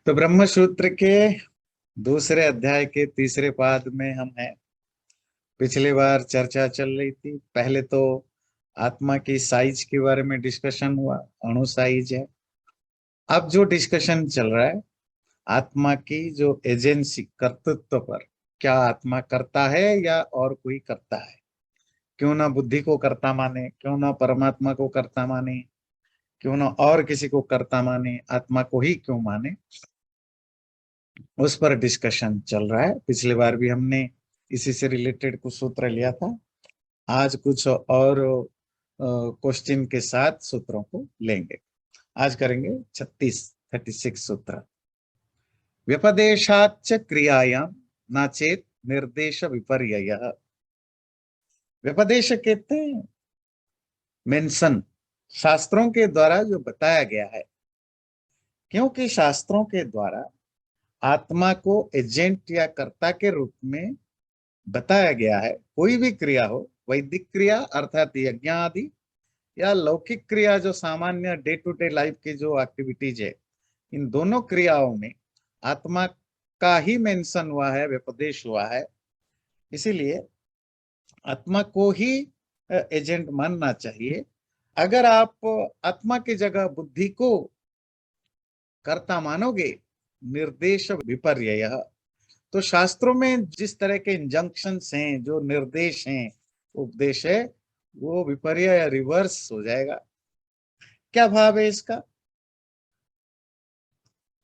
तो ब्रह्म सूत्र के दूसरे अध्याय के तीसरे पाद में हम हैं। पिछली बार चर्चा चल रही थी। पहले तो आत्मा की साइज के बारे में डिस्कशन हुआ, अणु साइज है। अब जो डिस्कशन चल रहा है आत्मा की जो एजेंसी, कर्तृत्व पर, क्या आत्मा करता है या और कोई करता है? क्यों ना बुद्धि को कर्ता माने, क्यों ना परमात्मा को कर्ता माने, क्यों ना और किसी को कर्ता माने, आत्मा को ही क्यों माने, उस पर डिस्कशन चल रहा है। पिछली बार भी हमने इसी से रिलेटेड कुछ सूत्र लिया था। आज कुछ और क्वेश्चन के साथ सूत्रों को लेंगे। आज करेंगे 36 सूत्र। व्यपदेशाच्च क्रियायाम नाचेत निर्देश विपर्ययः। व्यपदेश कहते हैं मेंशन, शास्त्रों के द्वारा जो बताया गया है। क्योंकि शास्त्रों के द्वारा आत्मा को एजेंट या कर्ता के रूप में बताया गया है। कोई भी क्रिया हो, वैदिक क्रिया अर्थात यज्ञ आदि, या लौकिक क्रिया जो सामान्य डे टू डे लाइफ की जो एक्टिविटीज है, इन दोनों क्रियाओं में आत्मा का ही मेंशन हुआ है, व्यपदेश हुआ है। इसीलिए आत्मा को ही एजेंट मानना चाहिए। अगर आप आत्मा की जगह बुद्धि को कर्ता मानोगे, निर्देश विपर्यय, तो शास्त्रों में जिस तरह के इंजंक्शंस हैं, जो निर्देश हैं, उपदेश है, वो विपर्य या रिवर्स हो जाएगा। क्या भाव है इसका?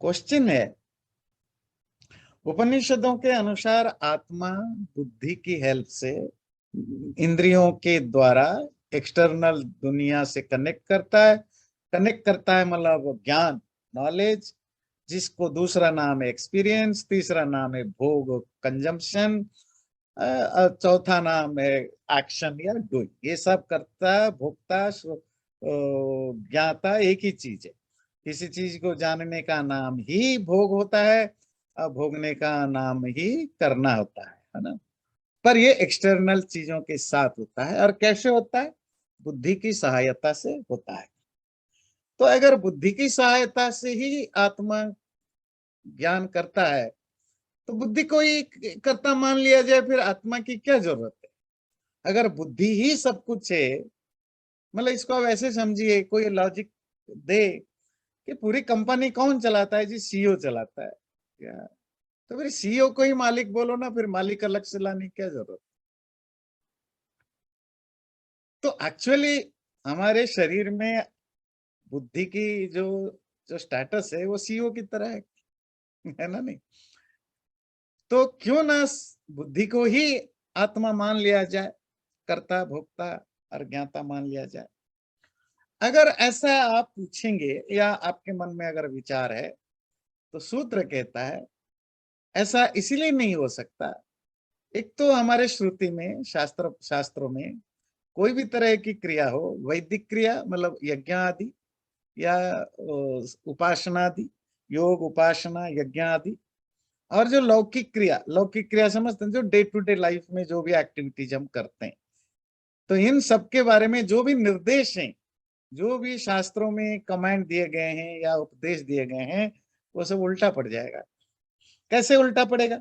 क्वेश्चन है, उपनिषदों के अनुसार आत्मा बुद्धि की हेल्प से इंद्रियों के द्वारा एक्सटर्नल दुनिया से कनेक्ट करता है। कनेक्ट करता है मतलब ज्ञान, नॉलेज, जिसको दूसरा नाम है एक्सपीरियंस, तीसरा नाम है भोग, कंजम्पशन, चौथा नाम है एक्शन या डूइंग। ये सब करता, भोक्ता, ज्ञाता एक ही चीज है। किसी चीज को जानने का नाम ही भोग होता है और भोगने का नाम ही करना होता है ना। पर ये एक्सटर्नल चीजों के साथ होता है। और कैसे होता है? बुद्धि की सहायता से होता है। तो अगर बुद्धि की सहायता से ही आत्मा ज्ञान करता है, तो बुद्धि को ही कर्ता मान लिया जाए, फिर आत्मा की क्या जरूरत है? अगर बुद्धि ही सब कुछ है, मतलब इसको आप ऐसे समझिए, कोई लॉजिक दे कि पूरी कंपनी कौन चलाता है? जी, सीईओ चलाता है। क्या? तो फिर सीईओ को ही मालिक बोलो ना, फिर मालिक अलग से लाने की क्या जरूरत? तो एक्चुअली हमारे शरीर में बुद्धि की जो जो स्टेटस है वो सीईओ की तरह है ना? नहीं तो क्यों ना बुद्धि को ही आत्मा मान लिया जाए, कर्ता, भोक्ता और ज्ञाता मान लिया जाए। अगर ऐसा आप पूछेंगे या आपके मन में अगर विचार है, तो सूत्र कहता है ऐसा इसीलिए नहीं हो सकता। एक तो हमारे श्रुति में, शास्त्रों में कोई भी तरह की क्रिया हो, वैदिक क्रिया मतलब यज्ञ आदि, या उपासना आदि, योग, उपासना, यज्ञ आदि, और जो लौकिक क्रिया समझते हैं, जो डे टू डे लाइफ में जो भी एक्टिविटीज हम करते हैं, तो इन सब के बारे में जो भी निर्देश हैं, जो भी शास्त्रों में कमांड दिए गए हैं या उपदेश दिए गए हैं, वो सब उल्टा पड़ जाएगा। कैसे उल्टा पड़ेगा?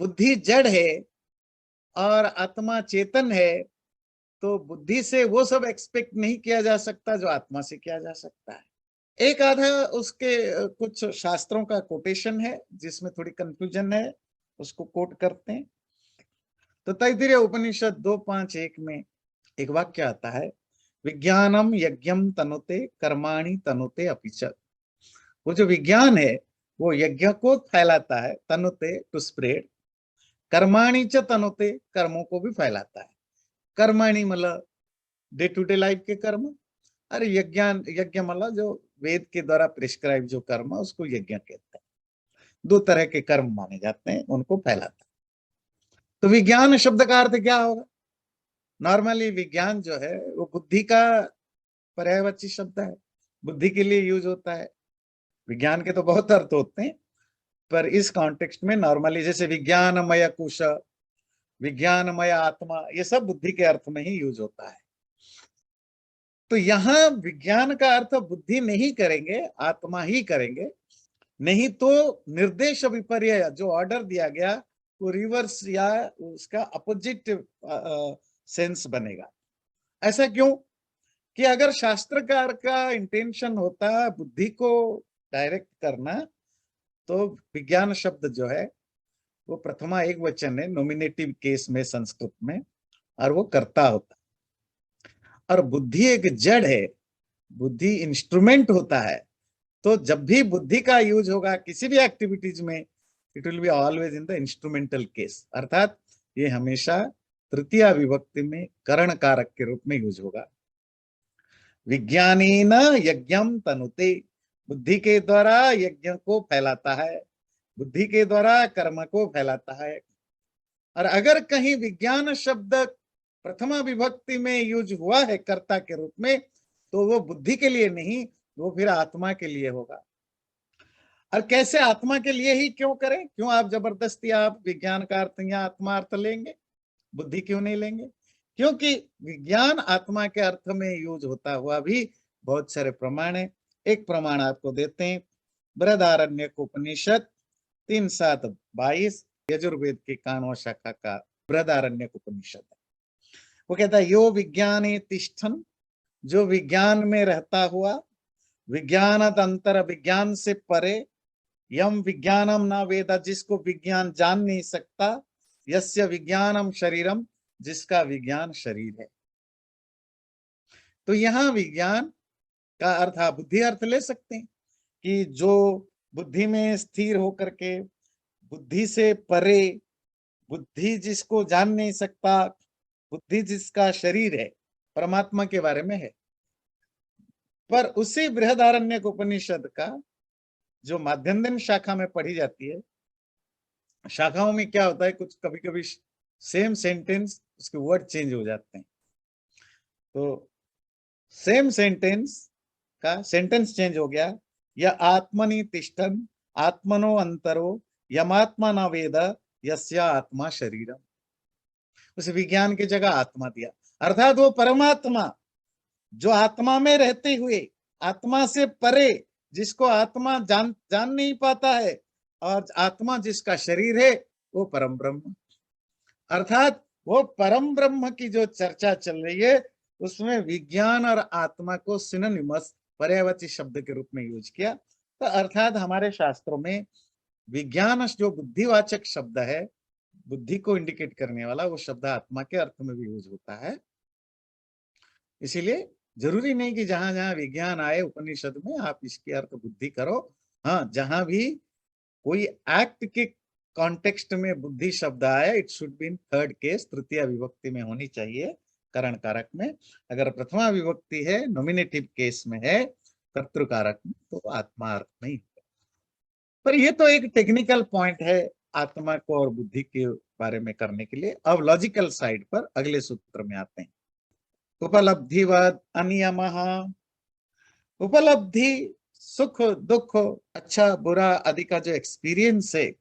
बुद्धि जड़ है और आत्मा चेतन है, तो बुद्धि से वो सब एक्सपेक्ट नहीं किया जा सकता जो आत्मा से किया जा सकता है। एक आधा उसके कुछ शास्त्रों का कोटेशन है जिसमें थोड़ी कंफ्यूजन है, उसको कोट करते हैं। तो तैत्तिरीय उपनिषद 2.5.1 में एक वाक्य आता है, विज्ञानम यज्ञम तनुते कर्माणि तनुते अपिच। वो जो विज्ञान है वो यज्ञ को फैलाता है, तनुते टू स्प्रेड, कर्माणि च तनुते, कर्मों को भी फैलाता है। कर्माणि मतलब डे टू डे लाइफ के कर्म, अरे यज्ञ मतलब जो वेद के द्वारा प्रिस्क्राइब जो कर्म, उसको यज्ञ कहते हैं। दो तरह के कर्म माने जाते हैं, उनको फैलाता है। तो विज्ञान शब्द का अर्थ क्या होगा? नॉर्मली विज्ञान जो है वो बुद्धि का पर्यायवाची शब्द है, बुद्धि के लिए यूज होता है। विज्ञान के तो बहुत अर्थ होते हैं, पर इस कॉन्टेक्स्ट में नॉर्मली जैसे विज्ञानमय कुश, विज्ञानमय आत्मा, ये सब बुद्धि के अर्थ में ही यूज होता है। तो यहां विज्ञान का अर्थ बुद्धि नहीं करेंगे, आत्मा ही करेंगे। नहीं तो निर्देश विपर्य जो ऑर्डर दिया गया वो रिवर्स या उसका अपोजिट सेंस बनेगा। ऐसा क्यों? कि अगर शास्त्रकार का इंटेंशन होता है बुद्धि को डायरेक्ट करना, तो विज्ञान शब्द जो है वो प्रथमा एक वचन है नॉमिनेटिव केस में संस्कृत में, और वो कर्ता होता है। और बुद्धि एक जड़ है, बुद्धि इंस्ट्रूमेंट होता है। तो जब भी बुद्धि का यूज होगा किसी भी एक्टिविटीज में, it will be always in the instrumental case, अर्थात ये हमेशा तृतीया विभक्ति में करण कारक के रूप में यूज होगा। विज्ञानेन यज्ञम तनुते, बुद्धि के द्वारा यज्ञ को फैलाता है, बुद्धि के द्वारा कर्म को फैलाता है। और अगर कहीं विज्ञान शब्द प्रथमा विभक्ति में यूज हुआ है कर्ता के रूप में, तो वो बुद्धि के लिए नहीं, वो फिर आत्मा के लिए होगा। और कैसे आत्मा के लिए ही क्यों करें? क्यों आप जबरदस्ती आप विज्ञान का अर्थ या आत्मा अर्थ लेंगे, बुद्धि क्यों नहीं लेंगे? क्योंकि विज्ञान आत्मा के अर्थ में यूज होता हुआ भी बहुत सारे प्रमाण है। एक प्रमाण आपको देते हैं, बृहदारण्यक उपनिषद 3:7-22, यजुर्वेद की कानवा शाखा का बृहदारण्यक उपनिषद है। वो कहता है यो विज्ञाने तिष्ठन, जो विज्ञान में रहता हुआ, विज्ञानत अंतर, विज्ञान से परे, यम विज्ञानम ना वेदा, जिसको विज्ञान जान नहीं सकता, यस्य विज्ञानम शरीरम, जिसका विज्ञान शरीर है। तो यहां विज्ञान का अर्थ आप बुद्धि अर्थ ले सकते हैं कि जो बुद्धि में स्थिर होकर के, बुद्धि से परे, बुद्धि जिसको जान नहीं सकता, बुद्धि जिसका शरीर है, परमात्मा के बारे में है। पर उसी बृहदारण्यक उपनिषद का जो माध्यन्दिन शाखा में पढ़ी जाती है, शाखाओं में क्या होता है, कुछ कभी कभी सेम सेंटेंस उसके वर्ड चेंज हो जाते हैं। तो सेम सेंटेंस का सेंटेंस चेंज हो गया, या आत्मनि तिष्ठन आत्मनो अंतरो यमात्मा न वेद यस्या आत्मा शरीरम, उस विज्ञान की जगह आत्मा दिया, अर्थात वो परमात्मा जो आत्मा में रहते हुए, आत्मा से परे, जिसको आत्मा जान नहीं पाता है, और आत्मा जिसका शरीर है, वो परम ब्रह्म। अर्थात वो परम ब्रह्म की जो चर्चा चल रही है, उसमें विज्ञान और आत्मा को सिनोनिमस पर्यायवाची शब्द के रूप में यूज किया। तो अर्थात हमारे शास्त्रों में विज्ञान जो बुद्धिवाचक शब्द है, बुद्धि को इंडिकेट करने वाला, वो शब्द आत्मा के अर्थ में भी यूज होता है। इसीलिए जरूरी नहीं कि जहां जहां विज्ञान आए उपनिषद में आप इसके अर्थ बुद्धि करो। हाँ, जहां भी कोई एक्ट के कॉन्टेक्स्ट में बुद्धि शब्द आया, it should be in third case, तृतीय विभक्ति में होनी चाहिए करण कारक में। अगर प्रथमा विभक्ति है, नॉमिनेटिव केस में है, कर्तृकारक में, तो आत्मा अर्थ नहीं। पर ये तो एक टेक्निकल पॉइंट है आत्मा को और बुद्धि के बारे में करने के लिए। अब लॉजिकल साइड पर अगले सूत्र में आते हैं। उपलब्धिवद अनियमः, उपलब्धि, सुख दुख, अच्छा बुरा आदि का जो एक्सपीरियंस है,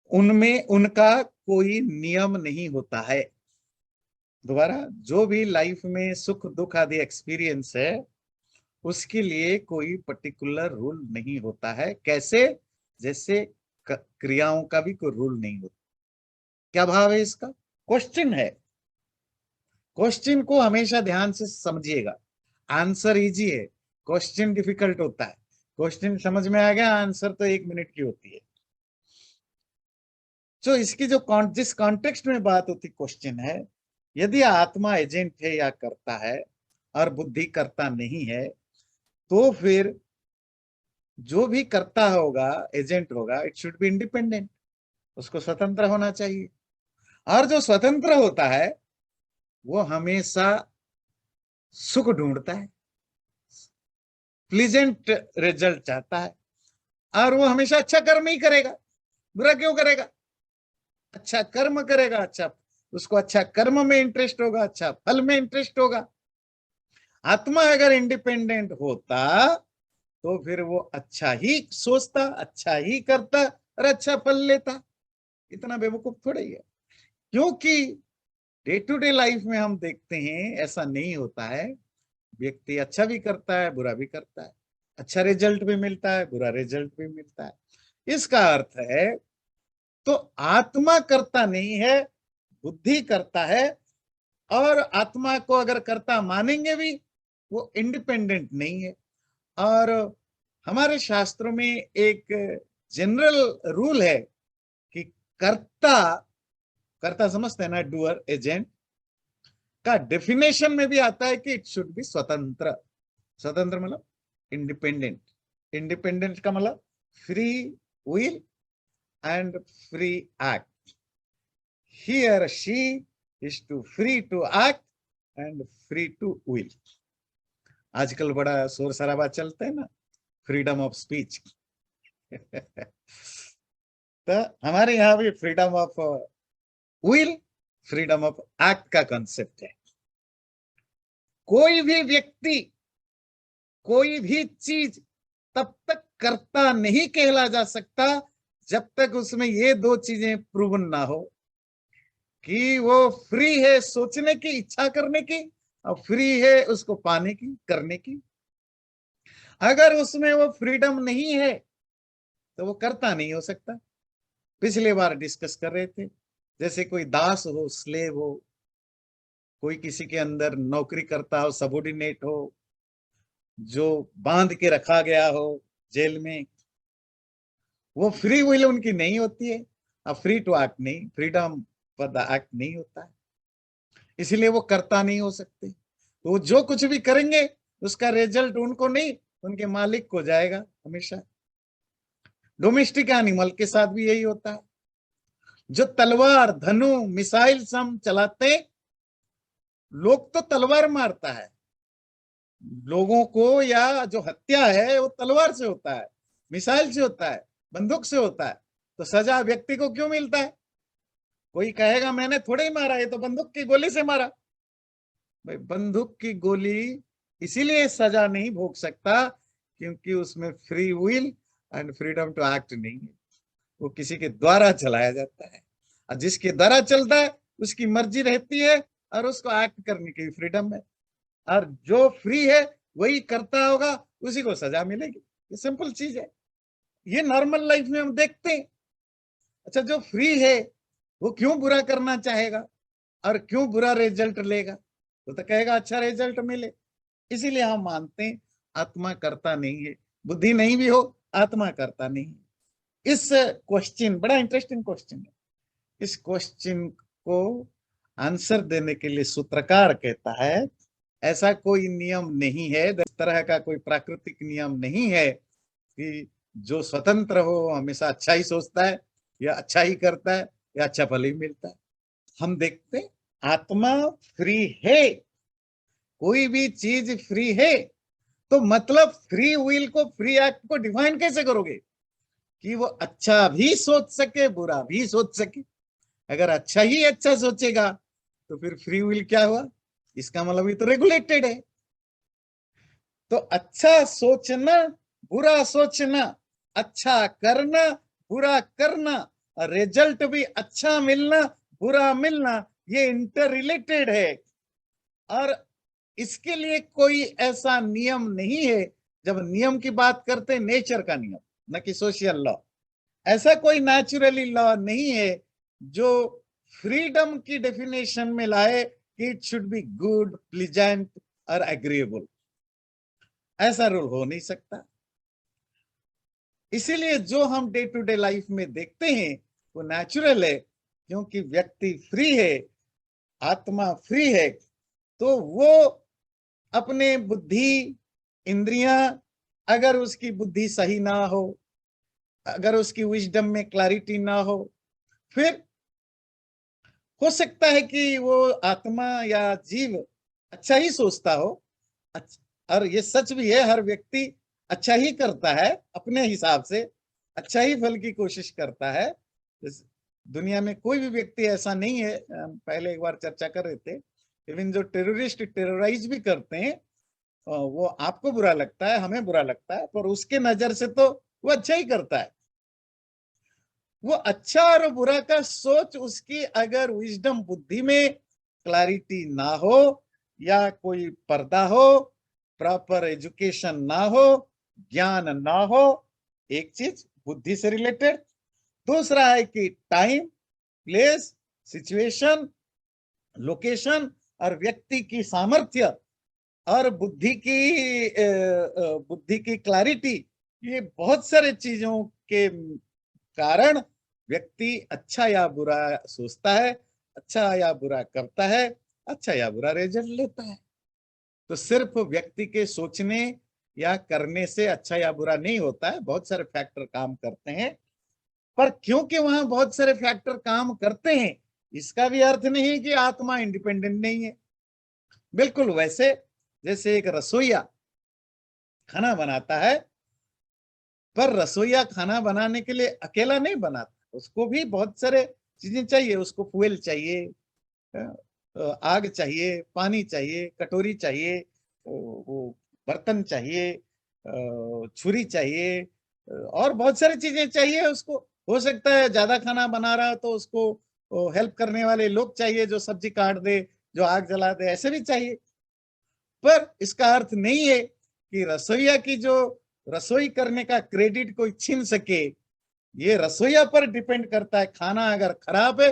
उनमें उनका कोई नियम नहीं होता है। दोबारा, जो भी लाइफ में सुख दुख आदि एक्सपीरियंस है, उसके लिए कोई पर्टिकुलर रूल नहीं होता है। कैसे? जैसे क्रियाओं का भी कोई रूल नहीं होता। क्या भाव है इसका? क्वेश्चन है, क्वेश्चन को हमेशा ध्यान से समझिएगा। आंसर इजी है, क्वेश्चन डिफिकल्ट होता है। क्वेश्चन समझ में आ गया, आंसर तो 1 मिनट की होती है। तो इसकी जो जिस कॉन्टेक्स्ट में बात होती क्वेश्चन है, यदि आत्मा एजेंट है या करता है और बुद्धि करता नहीं है, तो फिर जो भी करता होगा, एजेंट होगा, इट शुड बी इंडिपेंडेंट, उसको स्वतंत्र होना चाहिए। और जो स्वतंत्र होता है वो हमेशा सुख ढूंढता है, प्लीजेंट रिजल्ट चाहता है, और वो हमेशा अच्छा कर्म ही करेगा। बुरा क्यों करेगा? अच्छा कर्म करेगा, अच्छा, उसको अच्छा कर्म में इंटरेस्ट होगा, अच्छा फल में इंटरेस्ट होगा। आत्मा अगर इंडिपेंडेंट होता तो फिर वो अच्छा ही सोचता, अच्छा ही करता और अच्छा फल लेता। इतना बेवकूफ थोड़ा ही है। क्योंकि डे टू डे लाइफ में हम देखते हैं ऐसा नहीं होता है। व्यक्ति अच्छा भी करता है, बुरा भी करता है। अच्छा रिजल्ट भी मिलता है, बुरा रिजल्ट भी मिलता है। इसका अर्थ है तो आत्मा करता नहीं है, बुद्धि करता है। और आत्मा को अगर कर्ता मानेंगे भी, वो इंडिपेंडेंट नहीं है। और हमारे शास्त्रों में एक जनरल रूल है कि कर्ता, कर्ता समझते हैं ना, डूअर, एजेंट का डेफिनेशन में भी आता है कि इट शुड बी स्वतंत्र। स्वतंत्र मतलब इंडिपेंडेंट। इंडिपेंडेंट का मतलब free will and free act. He और she is too free to act and free to will. आजकल बड़ा शोर शराबा चलता है ना, फ्रीडम ऑफ स्पीच। तो हमारे यहाँ भी freedom of will, freedom of act का कॉन्सेप्ट है। कोई भी व्यक्ति, कोई भी चीज तब तक कर्ता नहीं कहला जा सकता जब तक उसमें ये दो चीजें प्रूवन ना हो कि वो फ्री है सोचने की, इच्छा करने की, और फ्री है उसको पाने की, करने की। अगर उसमें वो फ्रीडम नहीं है तो वो कर्ता नहीं हो सकता। पिछले बार डिस्कस कर रहे थे, जैसे कोई दास हो, स्लेव हो, कोई किसी के अंदर नौकरी करता हो, सबोर्डिनेट हो, जो बांध के रखा गया हो जेल में, वो फ्री विल उनकी नहीं होती है। अब फ्री टू एक्ट नहीं, फ्रीडम फॉर द एक्ट नहीं होता है, इसलिए वो कर्ता नहीं हो सकते। तो वो जो कुछ भी करेंगे उसका रिजल्ट उनको नहीं, उनके मालिक को जाएगा हमेशा। डोमेस्टिक एनिमल के साथ भी यही होता है। जो तलवार, धनु, मिसाइल हम चलाते, लोग तो तलवार मारता है लोगों को, या जो हत्या है वो तलवार से होता है, मिसाइल से होता है, बंदूक से होता है। तो सजा व्यक्ति को क्यों मिलता है? कोई कहेगा मैंने थोड़े ही मारा, ये तो बंदूक की गोली से मारा। भाई बंदूक की गोली इसीलिए सजा नहीं भोग सकता क्योंकि उसमें free will and freedom to act नहीं है। वो किसी के द्वारा चलाया जाता है, और जिसके द्वारा चलता है उसकी मर्जी रहती है और उसको एक्ट करने की फ्रीडम है। और जो फ्री है वही करता होगा, उसी को सजा मिलेगी। ये सिंपल चीज है, ये नॉर्मल लाइफ में हम देखते हैं। अच्छा, जो फ्री है वो क्यों बुरा करना चाहेगा और क्यों बुरा रिजल्ट लेगा? तो कहेगा अच्छा रिजल्ट मिले। इसीलिए हम मानते हैं आत्मा करता नहीं है, बुद्धि नहीं भी हो, आत्मा करता नहीं है। इस क्वेश्चन, बड़ा इंटरेस्टिंग क्वेश्चन है। इस क्वेश्चन को आंसर देने के लिए सूत्रकार कहता है ऐसा कोई नियम नहीं है, इस तरह का कोई प्राकृतिक नियम नहीं है कि जो स्वतंत्र हो हमेशा अच्छा ही सोचता है या अच्छा ही करता है या अच्छा फल ही मिलता है। हम देखते हैं आत्मा फ्री है, कोई भी चीज फ्री है, तो मतलब फ्री विल को, फ्री एक्ट को डिफाइन कैसे करोगे कि वो अच्छा भी सोच सके, बुरा भी सोच सके? अगर अच्छा ही अच्छा सोचेगा तो फिर फ्री विल क्या हुआ? इसका मतलब ये तो रेगुलेटेड है। तो अच्छा सोचना, बुरा सोचना, अच्छा करना, बुरा करना, रिजल्ट भी अच्छा मिलना, बुरा मिलना, ये इंटर रिलेटेड है। और इसके लिए कोई ऐसा नियम नहीं है। जब नियम की बात करते हैं, नेचर का नियम, न कि सोशल लॉ। ऐसा कोई नेचुरली लॉ नहीं है जो फ्रीडम की डेफिनेशन में लाए कि it should be good, pleasant और एग्रीएबल। ऐसा रूल हो नहीं सकता। इसीलिए जो हम डे टू डे लाइफ में देखते हैं वो नेचुरल है, क्योंकि व्यक्ति फ्री है, आत्मा फ्री है। तो वो अपने बुद्धि, इंद्रियां, अगर उसकी बुद्धि सही ना हो, अगर उसकी विजडम में क्लैरिटी ना हो, फिर हो सकता है कि वो आत्मा या जीव अच्छा ही सोचता हो। और ये सच भी है, हर व्यक्ति अच्छा ही करता है अपने हिसाब से, अच्छा ही फल की कोशिश करता है। दुनिया में कोई भी व्यक्ति ऐसा नहीं है, हम पहले एक बार चर्चा कर रहे थे, इवन जो टेररिस्ट टेरराइज भी करते हैं, वो आपको बुरा लगता है, हमें बुरा लगता है, पर उसके नजर से तो वो अच्छा ही करता है। वो अच्छा और बुरा का सोच, उसकी अगर विजडम, बुद्धि में क्लैरिटी ना हो, या कोई पर्दा हो, प्रॉपर एजुकेशन ना हो, ज्ञान ना हो, एक चीज बुद्धि से रिलेटेड। दूसरा है कि टाइम, प्लेस, सिचुएशन, लोकेशन और व्यक्ति की सामर्थ्य और बुद्धि की क्लैरिटी, ये बहुत सारे चीजों के कारण व्यक्ति अच्छा या बुरा सोचता है, अच्छा या बुरा करता है, अच्छा या बुरा रिजल्ट लेता है। तो सिर्फ व्यक्ति के सोचने या करने से अच्छा या बुरा नहीं होता है, बहुत सारे फैक्टर काम करते हैं। पर क्योंकि वहां बहुत सारे फैक्टर काम करते हैं, इसका भी अर्थ नहीं कि आत्मा इंडिपेंडेंट नहीं है। बिल्कुल वैसे जैसे एक रसोईया खाना बनाता है, पर रसोईया खाना बनाने के लिए अकेला नहीं बनाता, उसको भी बहुत सारे चीजें चाहिए। उसको फ्यूल चाहिए, आग चाहिए, पानी चाहिए, कटोरी चाहिए, वो बर्तन चाहिए, छुरी चाहिए, और बहुत सारी चीजें चाहिए उसको। हो सकता है ज्यादा खाना बना रहा तो उसको हेल्प करने वाले लोग चाहिए, जो सब्जी काट दे, जो आग जला दे, ऐसे भी चाहिए। पर इसका अर्थ नहीं है कि रसोईया की जो रसोई करने का क्रेडिट कोई छीन सके। ये रसोईया पर डिपेंड करता है। खाना अगर खराब है,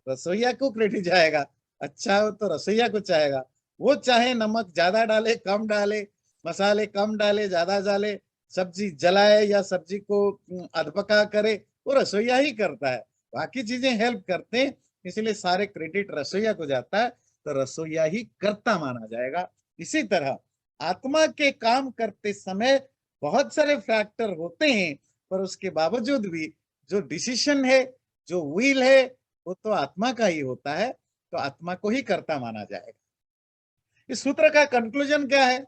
रसोईया को क्रेडिट जाएगा, अच्छा हो तो रसोईया को चाहेगा। वो चाहे नमक ज्यादा डाले, कम डाले, मसाले कम डाले, ज्यादा डाले, सब्जी जलाए या सब्जी को अधपका करे, वो रसोईया ही करता है। बाकी चीजें हेल्प करते हैं, इसलिए सारे क्रेडिट रसोईया को जाता है, तो रसोईया ही करता माना जाएगा। इसी तरह आत्मा के काम करते समय बहुत सारे फैक्टर होते हैं, पर उसके बावजूद भी जो डिसीजन है, जो विल है, वो तो आत्मा का ही होता है, तो आत्मा को ही कर्ता माना जाएगा। इस सूत्र का कंक्लूजन क्या है?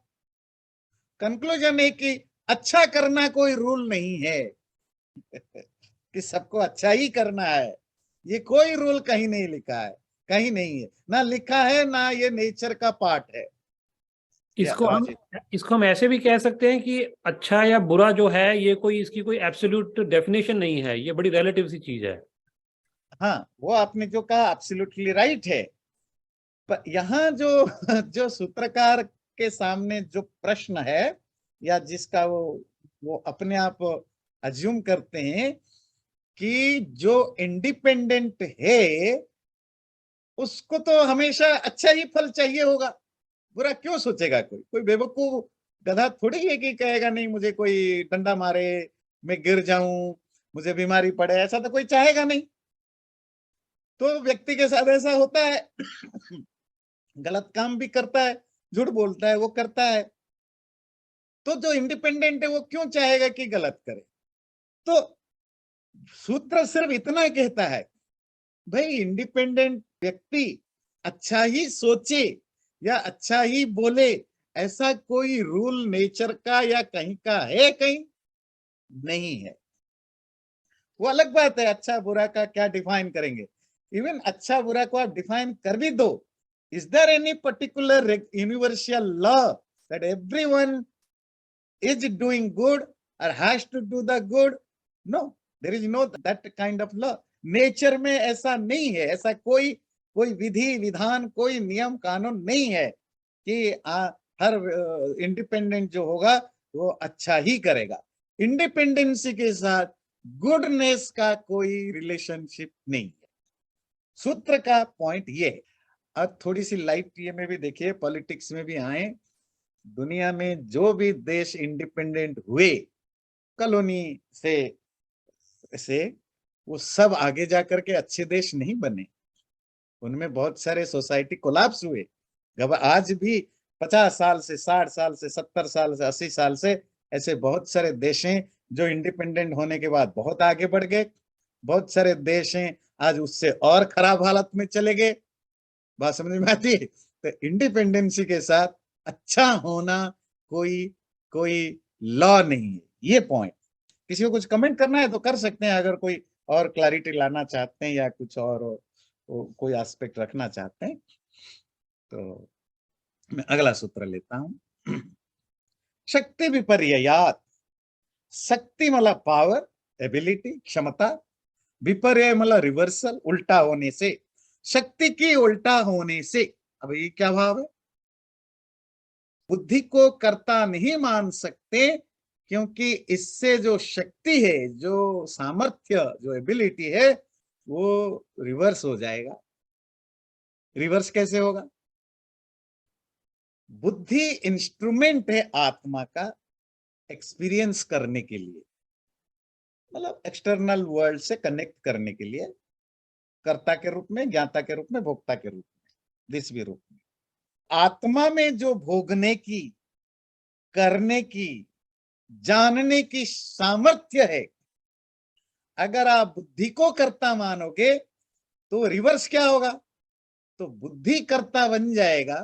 कंक्लूजन है कि अच्छा करना कोई रूल नहीं है कि सबको अच्छा ही करना है। ये कोई रूल कहीं नहीं लिखा है, कहीं नहीं है, ना लिखा है, ना ये नेचर का पार्ट है। या इसको हम राजीव? इसको हम ऐसे भी कह सकते हैं कि अच्छा या बुरा जो है, ये कोई इसकी कोई एब्सोल्यूट डेफिनेशन नहीं है, ये बड़ी रिलेटिव सी चीज है। हाँ, वो आपने जो कहा एब्सोल्युटली राइट है। पर यहाँ जो जो सूत्रकार के सामने जो प्रश्न है, या जिसका वो अपने आप अज्यूम करते हैं कि जो इंडिपेंडेंट है उसको तो हमेशा अच्छा ही फल चाहिए होगा, बुरा क्यों सोचेगा? कोई कोई बेवकूफ गधा थोड़ी है कि कहेगा नहीं मुझे कोई डंडा मारे, मैं गिर जाऊं, मुझे बीमारी पड़े, ऐसा तो कोई चाहेगा नहीं। तो व्यक्ति के साथ ऐसा होता है गलत काम भी करता है, झूठ बोलता है, वो करता है। तो जो इंडिपेंडेंट है वो क्यों चाहेगा कि गलत करे? तो सूत्र सिर्फ इतना कहता है, भाई इंडिपेंडेंट व्यक्ति अच्छा ही सोचे या अच्छा ही बोले, ऐसा कोई रूल नेचर का या कहीं का है? कहीं नहीं है। वो अलग बात है, अच्छा बुरा का क्या डिफाइन करेंगे। इवन अच्छा बुरा को आप डिफाइन कर भी दो, is there any particular universal law that everyone is doing good or has to do the good? No, there is no that kind of law. Nature में ऐसा नहीं है, ऐसा कोई कोई विधि विधान, कोई नियम कानून नहीं है कि हर इंडिपेंडेंट जो होगा वो अच्छा ही करेगा। इंडिपेंडेंसी के साथ गुडनेस का कोई रिलेशनशिप नहीं है। सूत्र का पॉइंट ये है। अब थोड़ी सी लाइट ये में भी देखिए, पॉलिटिक्स में भी आए। दुनिया में जो भी देश इंडिपेंडेंट हुए कॉलोनी से वो सब आगे जाकर के अच्छे देश नहीं बने। उनमें बहुत सारे सोसाइटी कोलैप्स हुए। जब आज भी 50 साल से, 60 साल से, 70 साल से, 80 साल से ऐसे बहुत सारे देश हैं जो इंडिपेंडेंट होने के बाद बहुत आगे बढ़ गए। बहुत सारे देश हैं आज उससे और खराब हालत में चले गए। बात समझ में आती है? तो इंडिपेंडेंसी के साथ अच्छा होना कोई कोई लॉ नहीं है। ये पॉइंट, किसी को कुछ कमेंट करना है तो कर सकते हैं, अगर कोई और क्लैरिटी लाना चाहते हैं या कुछ और कोई एस्पेक्ट रखना चाहते हैं। तो मैं अगला सूत्र लेता हूं। शक्ति विपर्ययात। शक्ति मतलब पावर, एबिलिटी, क्षमता। विपर्य मतलब रिवर्सल, उल्टा होने से। शक्ति की उल्टा होने से, अब ये क्या भाव है? बुद्धि को कर्ता नहीं मान सकते क्योंकि इससे जो शक्ति है, जो सामर्थ्य, जो एबिलिटी है, वो रिवर्स हो जाएगा। रिवर्स कैसे होगा? बुद्धि इंस्ट्रूमेंट है आत्मा का एक्सपीरियंस करने के लिए, मतलब एक्सटर्नल वर्ल्ड से कनेक्ट करने के लिए, कर्ता के रूप में, ज्ञाता के रूप में, भोक्ता के रूप में, दिसवी रूप में। आत्मा में जो भोगने की, करने की, जानने की सामर्थ्य है, अगर आप बुद्धि को कर्ता मानोगे तो रिवर्स क्या होगा? तो बुद्धि कर्ता बन जाएगा।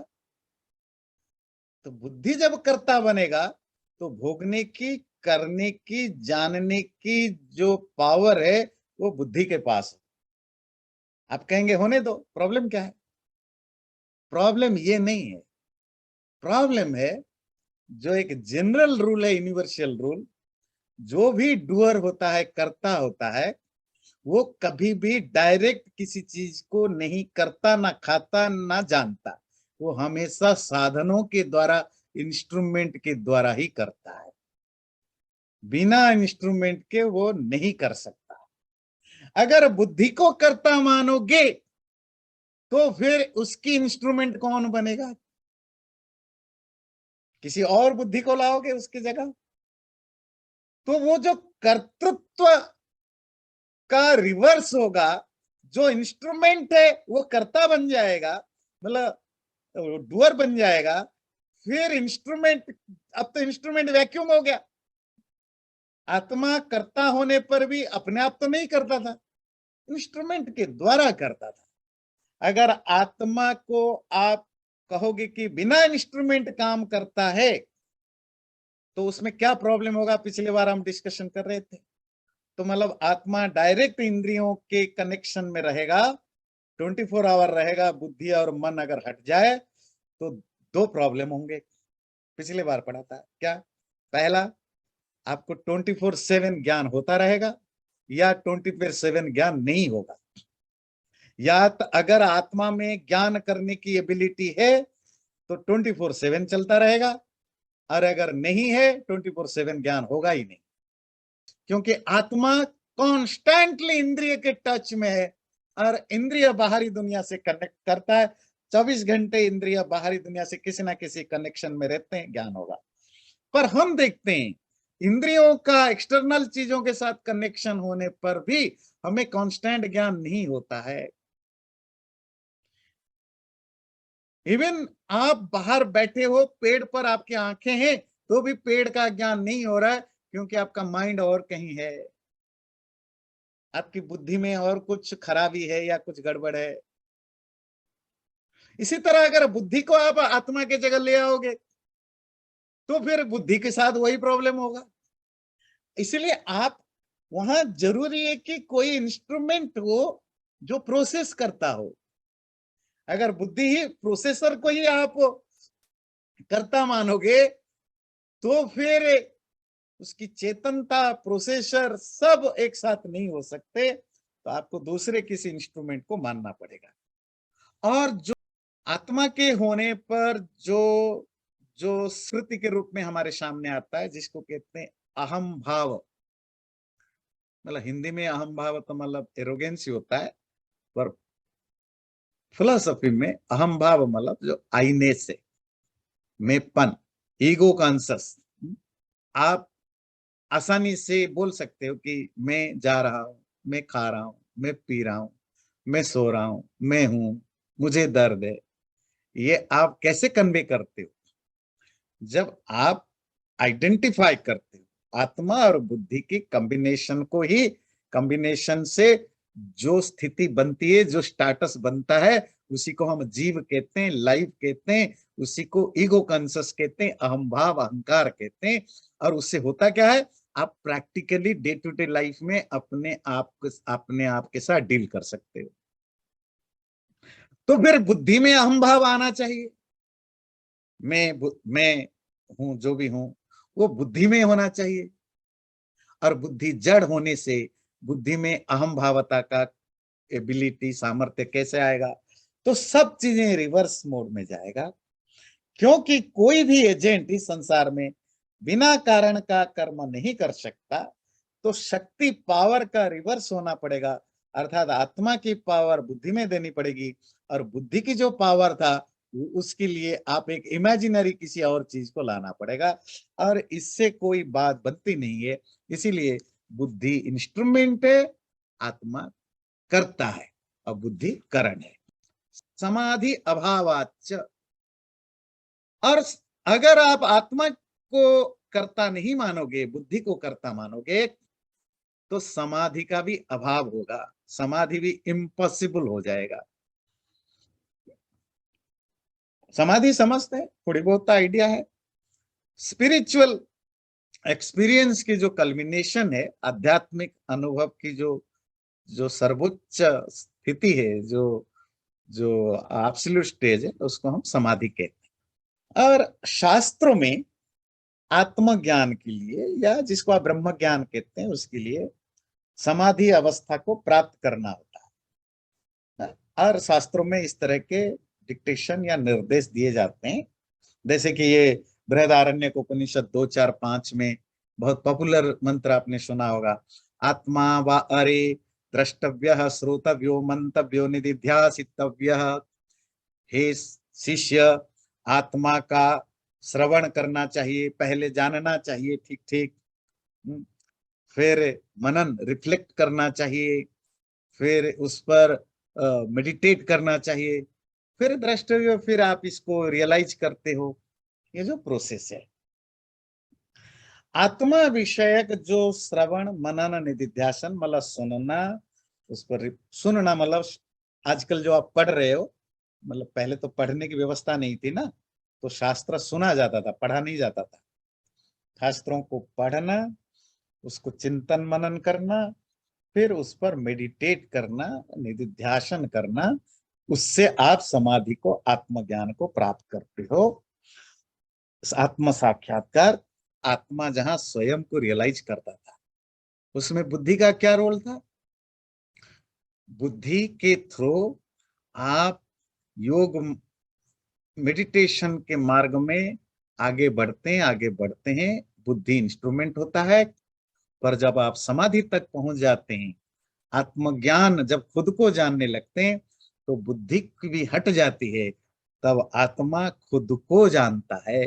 तो बुद्धि जब कर्ता बनेगा तो भोगने की, करने की, जानने की जो पावर है वो बुद्धि के पास है। आप कहेंगे होने दो, प्रॉब्लम क्या है? प्रॉब्लम ये नहीं है। प्रॉब्लम है जो एक जनरल रूल है, यूनिवर्सल रूल, जो भी डूअर होता है, कर्ता होता है, वो कभी भी डायरेक्ट किसी चीज को नहीं करता, ना खाता, ना जानता। वो हमेशा साधनों के द्वारा, इंस्ट्रूमेंट के द्वारा ही करता है। बिना इंस्ट्रूमेंट के वो नहीं कर सकता। अगर बुद्धि को कर्ता मानोगे तो फिर उसकी इंस्ट्रूमेंट कौन बनेगा? किसी और बुद्धि को लाओगे उसकी जगह, तो वो जो कर्तृत्व का रिवर्स होगा। जो इंस्ट्रूमेंट है वो कर्ता बन जाएगा, मतलब डूअर बन जाएगा। फिर इंस्ट्रूमेंट, अब तो इंस्ट्रूमेंट वैक्यूम हो गया। आत्मा कर्ता होने पर भी अपने आप तो नहीं करता था, इंस्ट्रूमेंट के द्वारा करता था। अगर आत्मा को आप कहोगे कि बिना इंस्ट्रूमेंट काम करता है, तो उसमें क्या प्रॉब्लम होगा? पिछले बार हम डिस्कशन कर रहे थे। तो मतलब आत्मा डायरेक्ट इंद्रियों के कनेक्शन में रहेगा, 24 आवर रहेगा। बुद्धि और मन अगर हट जाए तो दो प्रॉब्लम होंगे। पिछले बार पढ़ा था क्या? पहला, आपको 24/7 ज्ञान होता रहेगा, या 24/7 ज्ञान नहीं होगा। या तो अगर आत्मा में ज्ञान करने की एबिलिटी है तो 24/7 चलता रहेगा, और अगर नहीं है 24/7 ज्ञान होगा ही नहीं। क्योंकि आत्मा कॉन्स्टेंटली इंद्रिय के टच में है, और इंद्रिय बाहरी दुनिया से कनेक्ट करता है। 24 घंटे इंद्रिय बाहरी दुनिया से किसी ना किसी कनेक्शन में रहते हैं, ज्ञान होगा। पर हम देखते हैं इंद्रियों का एक्सटर्नल चीजों के साथ कनेक्शन होने पर भी हमें कांस्टेंट ज्ञान नहीं होता है। इवन आप बाहर बैठे हो, पेड़ पर आपकी आंखें हैं, तो भी पेड़ का ज्ञान नहीं हो रहा है, क्योंकि आपका माइंड और कहीं है, आपकी बुद्धि में और कुछ खराबी है या कुछ गड़बड़ है। इसी तरह अगर बुद्धि को आप आत्मा की जगह ले आओगे तो फिर बुद्धि के साथ वही प्रॉब्लम होगा। इसलिए आप वहां जरूरी है कि कोई इंस्ट्रूमेंट हो जो प्रोसेस करता हो। अगर बुद्धि ही प्रोसेसर को ही आप कर्ता मानोगे तो फिर उसकी चेतनता, प्रोसेसर सब एक साथ नहीं हो सकते, तो आपको दूसरे किसी इंस्ट्रूमेंट को मानना पड़ेगा। और जो आत्मा के होने पर जो जो स्मृति के रूप में हमारे सामने आता है, जिसको कहते हैं अहम भाव, मतलब हिंदी में अहम भाव तो मतलब एरोगेंसी होता है, पर फिलोसफी में अहम भाव मतलब जो आईने से, मैंपन, ईगो कॉन्शस। आप आसानी से बोल सकते हो कि मैं जा रहा हूं, मैं खा रहा हूं, मैं पी रहा हूं, मैं सो रहा हूं, मैं हूं, मुझे दर्द है। ये आप कैसे कन्वे करते हो? जब आप आइडेंटिफाई करते हो आत्मा और बुद्धि की कॉम्बिनेशन को ही, कॉम्बिनेशन से जो स्थिति बनती है, जो स्टेटस बनता है, उसी को हम जीव कहते हैं, लाइफ कहते हैं, उसी को ईगो कॉन्शियस कहते हैं, अहम भाव, अहंकार कहते हैं। और उससे होता क्या है? आप practically day to day life में अपने आप के साथ डील कर सकते हो। तो फिर बुद्धि में अहम भाव आना चाहिए। मैं हूं, जो भी हूं वो बुद्धि में होना चाहिए। और बुद्धि जड़ होने से बुद्धि में अहम भावता का एबिलिटी, सामर्थ्य कैसे आएगा? तो सब चीजें रिवर्स मोड में जाएगा। क्योंकि कोई भी एजेंट इस संसार में बिना कारण का कर्म नहीं कर सकता, तो शक्ति पावर का रिवर्स होना पड़ेगा, अर्थात आत्मा की पावर बुद्धि में देनी पड़ेगी, और बुद्धि की जो पावर था उसके लिए आप एक इमेजिनरी किसी और चीज को लाना पड़ेगा, और इससे कोई बात बनती नहीं है। इसीलिए बुद्धि इंस्ट्रूमेंट है, आत्मा करता है, और बुद्धि कारण है। समाधि अभावाच्च, और अगर आप आत्मा को कर्ता नहीं मानोगे, बुद्धि को कर्ता मानोगे, तो समाधि का भी अभाव होगा, समाधि भी इम्पॉसिबल हो जाएगा। समाधि समझते हैं, थोड़ी बहुत आइडिया है। स्पिरिचुअल एक्सपीरियंस की जो कल्मिनेशन है, आध्यात्मिक अनुभव की जो जो सर्वोच्च स्थिति है, जो जो एब्सोल्यूट स्टेज है, उसको हम समाधि कहते हैं। और शास्त्रों में आत्मज्ञान के लिए, या जिसको आप ब्रह्म ज्ञान कहते हैं, उसके लिए समाधि अवस्था को प्राप्त करना होता है। और शास्त्रों में इस तरह के डिक्टेशन या निर्देश दिए जाते हैं, जैसे कि ये बृहदारण्यक उपनिषद 2.4.5 में बहुत पॉपुलर मंत्र आपने सुना होगा, आत्मा व अरे द्रष्टव्य श्रोतव्यो मंतव्यो निदिध्यासितव्य। हे शिष्य, आत्मा का श्रवण करना चाहिए, पहले जानना चाहिए ठीक ठीक, फिर मनन रिफ्लेक्ट करना चाहिए, फिर उस पर मेडिटेट करना चाहिए, फिर द्रष्टव्य, फिर आप इसको रियलाइज करते हो। ये जो प्रोसेस है, आत्मा विषयक जो श्रवण मनन निधिध्यासन, मतलब सुनना, उस पर सुनना, मतलब आजकल जो आप पढ़ रहे हो, मतलब पहले तो पढ़ने की व्यवस्था नहीं थी ना, तो शास्त्र सुना जाता था, पढ़ा नहीं जाता था। शास्त्रों को पढ़ना, उसको चिंतन मनन करना, फिर उस पर मेडिटेट करना, निधिध्यासन करना, उससे आप समाधि को, आत्मज्ञान को प्राप्त करते हो। आत्म साक्षात्कार, आत्मा जहां स्वयं को रियलाइज करता था, उसमें बुद्धि का क्या रोल था? बुद्धि के थ्रू आप योग मेडिटेशन के मार्ग में आगे बढ़ते हैं, आगे बढ़ते हैं, बुद्धि इंस्ट्रूमेंट होता है। पर जब आप समाधि तक पहुंच जाते हैं, आत्मज्ञान जब खुद को जानने लगते हैं, तो बुद्धि भी हट जाती है, तब आत्मा खुद को जानता है।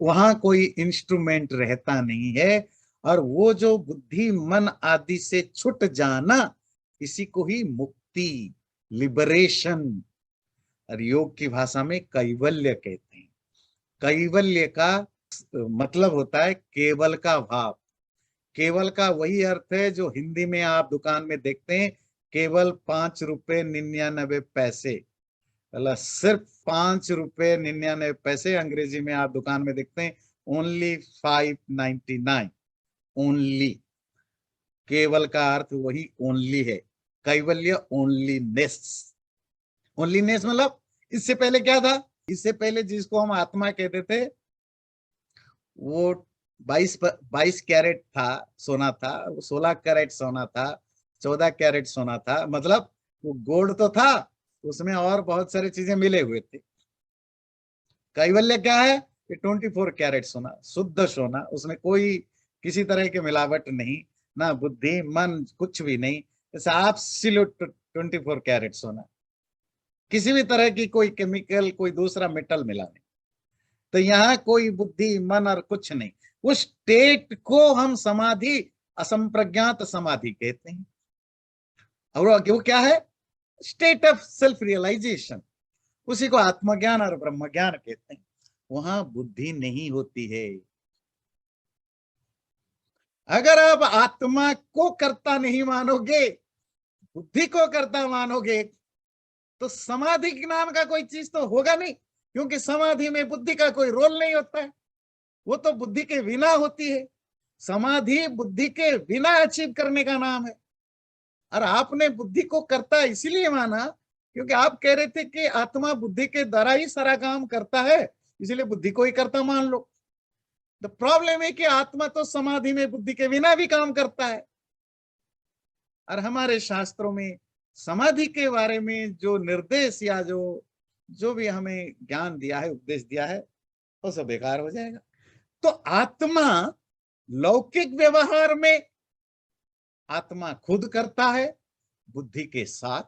वहां कोई इंस्ट्रूमेंट रहता नहीं है, और वो जो बुद्धि मन आदि से छूट जाना, इसी को ही मुक्ति, लिबरेशन, और योग की भाषा में कैवल्य कहते हैं। कैवल्य का मतलब होता है केवल का भाव। केवल का वही अर्थ है जो हिंदी में आप दुकान में देखते हैं, केवल 5 रुपए 99 पैसे, मतलब सिर्फ 5 रुपए 99 पैसे। अंग्रेजी में आप दुकान में देखते हैं ओनली 5.99, ओनली। केवल का अर्थ वही ओनली है, कैवल्य ओनलीनेस। ओनलीनेस मतलब इससे पहले क्या था? इससे पहले जिसको हम आत्मा कहते थे, वो 22 कैरेट था, सोना था, 16 कैरेट सोना था, 14 कैरेट सोना था, मतलब वो गोल्ड तो था, उसमें और बहुत सारी चीजें मिले हुए थे। कैवल्य क्या है? ये 24 कैरेट सोना, शुद्ध सोना, उसमें कोई किसी तरह की मिलावट नहीं, ना बुद्धि मन कुछ भी नहीं, ऐसा एब्सोल्यूट 24 कैरेट सोना, किसी भी तरह की कोई केमिकल, कोई दूसरा मेटल मिला नहीं। तो यहाँ कोई बुद्धि मन और कुछ नहीं। उस स्टेट को हम समाधि, असंप्रज्ञात समाधि कहते हैं। और वो क्या है? स्टेट ऑफ सेल्फ रियलाइजेशन, उसी को आत्मज्ञान और ब्रह्म ज्ञान कहते हैं। वहां बुद्धि नहीं होती है। अगर आप आत्मा को कर्ता नहीं मानोगे, बुद्धि को कर्ता मानोगे, तो समाधि के नाम का कोई चीज तो होगा नहीं, क्योंकि समाधि में बुद्धि का कोई रोल नहीं होता है, वो तो बुद्धि के बिना होती है। समाधि बुद्धि के बिना अचीव करने का नाम है। और आपने बुद्धि को करता इसीलिए माना क्योंकि आप कह रहे थे कि आत्मा बुद्धि के द्वारा ही सारा काम करता है, इसलिए बुद्धि को ही करता मान लो। द प्रॉब्लम है कि आत्मा तो समाधि में बुद्धि के बिना भी काम करता है। और हमारे शास्त्रों में समाधि के बारे में जो निर्देश या जो जो भी हमें ज्ञान दिया है, उपदेश दिया है, वो सब बेकार हो जाएगा। तो आत्मा लौकिक व्यवहार में आत्मा खुद करता है बुद्धि के साथ,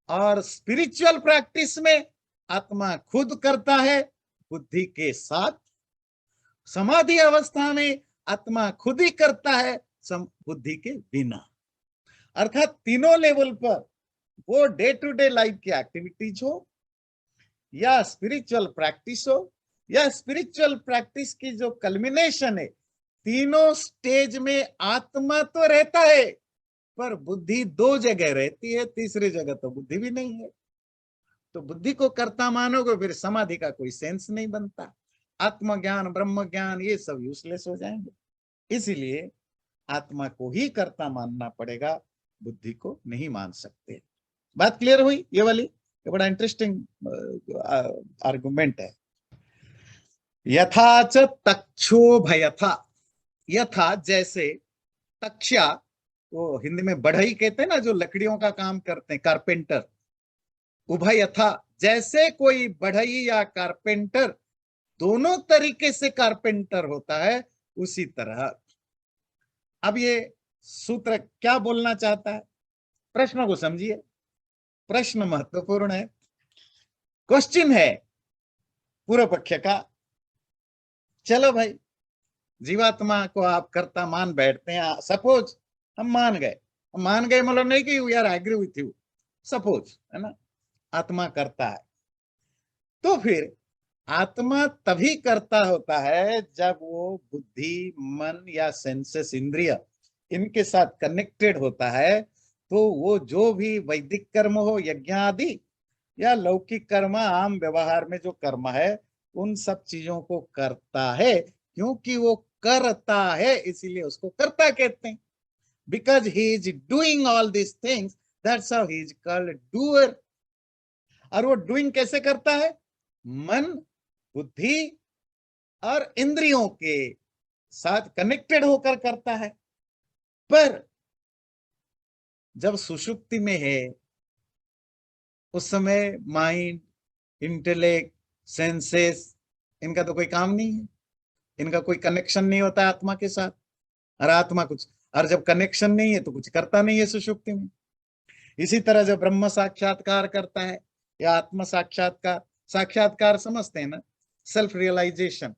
और स्पिरिचुअल प्रैक्टिस में आत्मा खुद करता है बुद्धि के साथ, समाधि अवस्था में आत्मा खुद ही करता है बुद्धि के बिना। अर्थात तीनों लेवल पर, वो डे टू डे लाइफ की एक्टिविटीज हो या स्पिरिचुअल प्रैक्टिस हो या स्पिरिचुअल प्रैक्टिस की जो कल्मिनेशन है, तीनों स्टेज में आत्मा तो रहता है, पर बुद्धि दो जगह रहती है, तीसरी जगह तो बुद्धि भी नहीं है। तो बुद्धि को कर्ता मानोगे फिर समाधि का कोई सेंस नहीं बनता, आत्मज्ञान ब्रह्म ज्ञान ये सब यूजलेस हो जाएंगे। इसीलिए आत्मा को ही कर्ता मानना पड़ेगा, बुद्धि को नहीं मान सकते। बात क्लियर हुई ये वाली? ये बड़ा इंटरेस्टिंग आर्गुमेंट है। यथा च तक्षोभयथा, यथा जैसे, तक्षा वो हिंदी में बढ़ई कहते हैं ना, जो लकड़ियों का काम करते हैं, कारपेंटर। उभयथा जैसे कोई बढ़ई या कारपेंटर दोनों तरीके से कारपेंटर होता है, उसी तरह। अब ये सूत्र क्या बोलना चाहता है, प्रश्न को समझिए, प्रश्न महत्वपूर्ण है। क्वेश्चन है पूर्व पक्ष का, चलो भाई जीवात्मा को आप कर्ता मान बैठते हैं, सपोज हम मान गए मतलब नहीं कि we are agree with you, suppose है ना, आत्मा करता है, तो फिर आत्मा तभी करता होता है जब वो बुद्धि मन या सेंसेस इंद्रिय इनके साथ कनेक्टेड होता है। तो वो जो भी वैदिक कर्म हो, यज्ञ आदि, या लौकिक कर्म आम व्यवहार में जो कर्म है, उन सब चीजों को करता है। क्योंकि वो करता है इसीलिए उसको कर्ता कहते हैं, because he is doing all this things, that's how he is called doer. और वो डूइंग कैसे करता है, मन बुद्धि और इंद्रियों के साथ कनेक्टेड होकर करता है। पर जब सुषुप्ति में है, उस समय माइंड, इंटेलेक्ट, सेंसेस, इनका तो कोई काम नहीं है, इनका कोई कनेक्शन नहीं होता है आत्मा के साथ। और आत्मा कुछ, और जब कनेक्शन नहीं है तो कुछ करता नहीं है सुषुप्ति में। इसी तरह जब ब्रह्म साक्षात्कार करता है या आत्म साक्षात्कार, साक्षात्कार समझते हैं ना, सेल्फ रियलाइजेशन,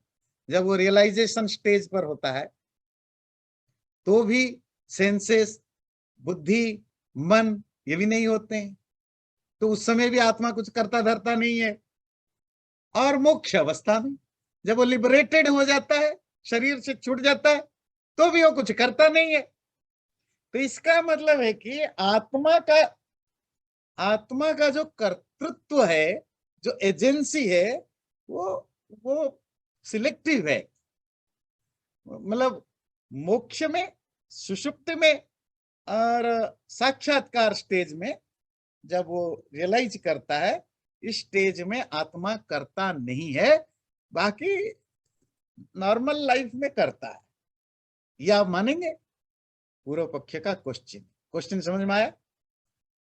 जब वो रियलाइजेशन स्टेज पर होता है तो भी सेंसेस, बुद्धि, मन ये भी नहीं होते हैं, तो उस समय भी आत्मा कुछ करता धरता नहीं है। और मोक्ष अवस्था में जब वो लिबरेटेड हो जाता है, शरीर से छूट जाता है, तो भी वो कुछ करता नहीं है। तो इसका मतलब है कि आत्मा का जो कर्तृत्व है, जो एजेंसी है, वो सिलेक्टिव है। मतलब मोक्ष में, सुषुप्ति में और साक्षात्कार स्टेज में जब वो रियलाइज करता है, इस स्टेज में आत्मा करता नहीं है, बाकी नॉर्मल लाइफ में करता है। यह आप मानेंगे? पूर्व पक्ष का क्वेश्चन समझ में आया?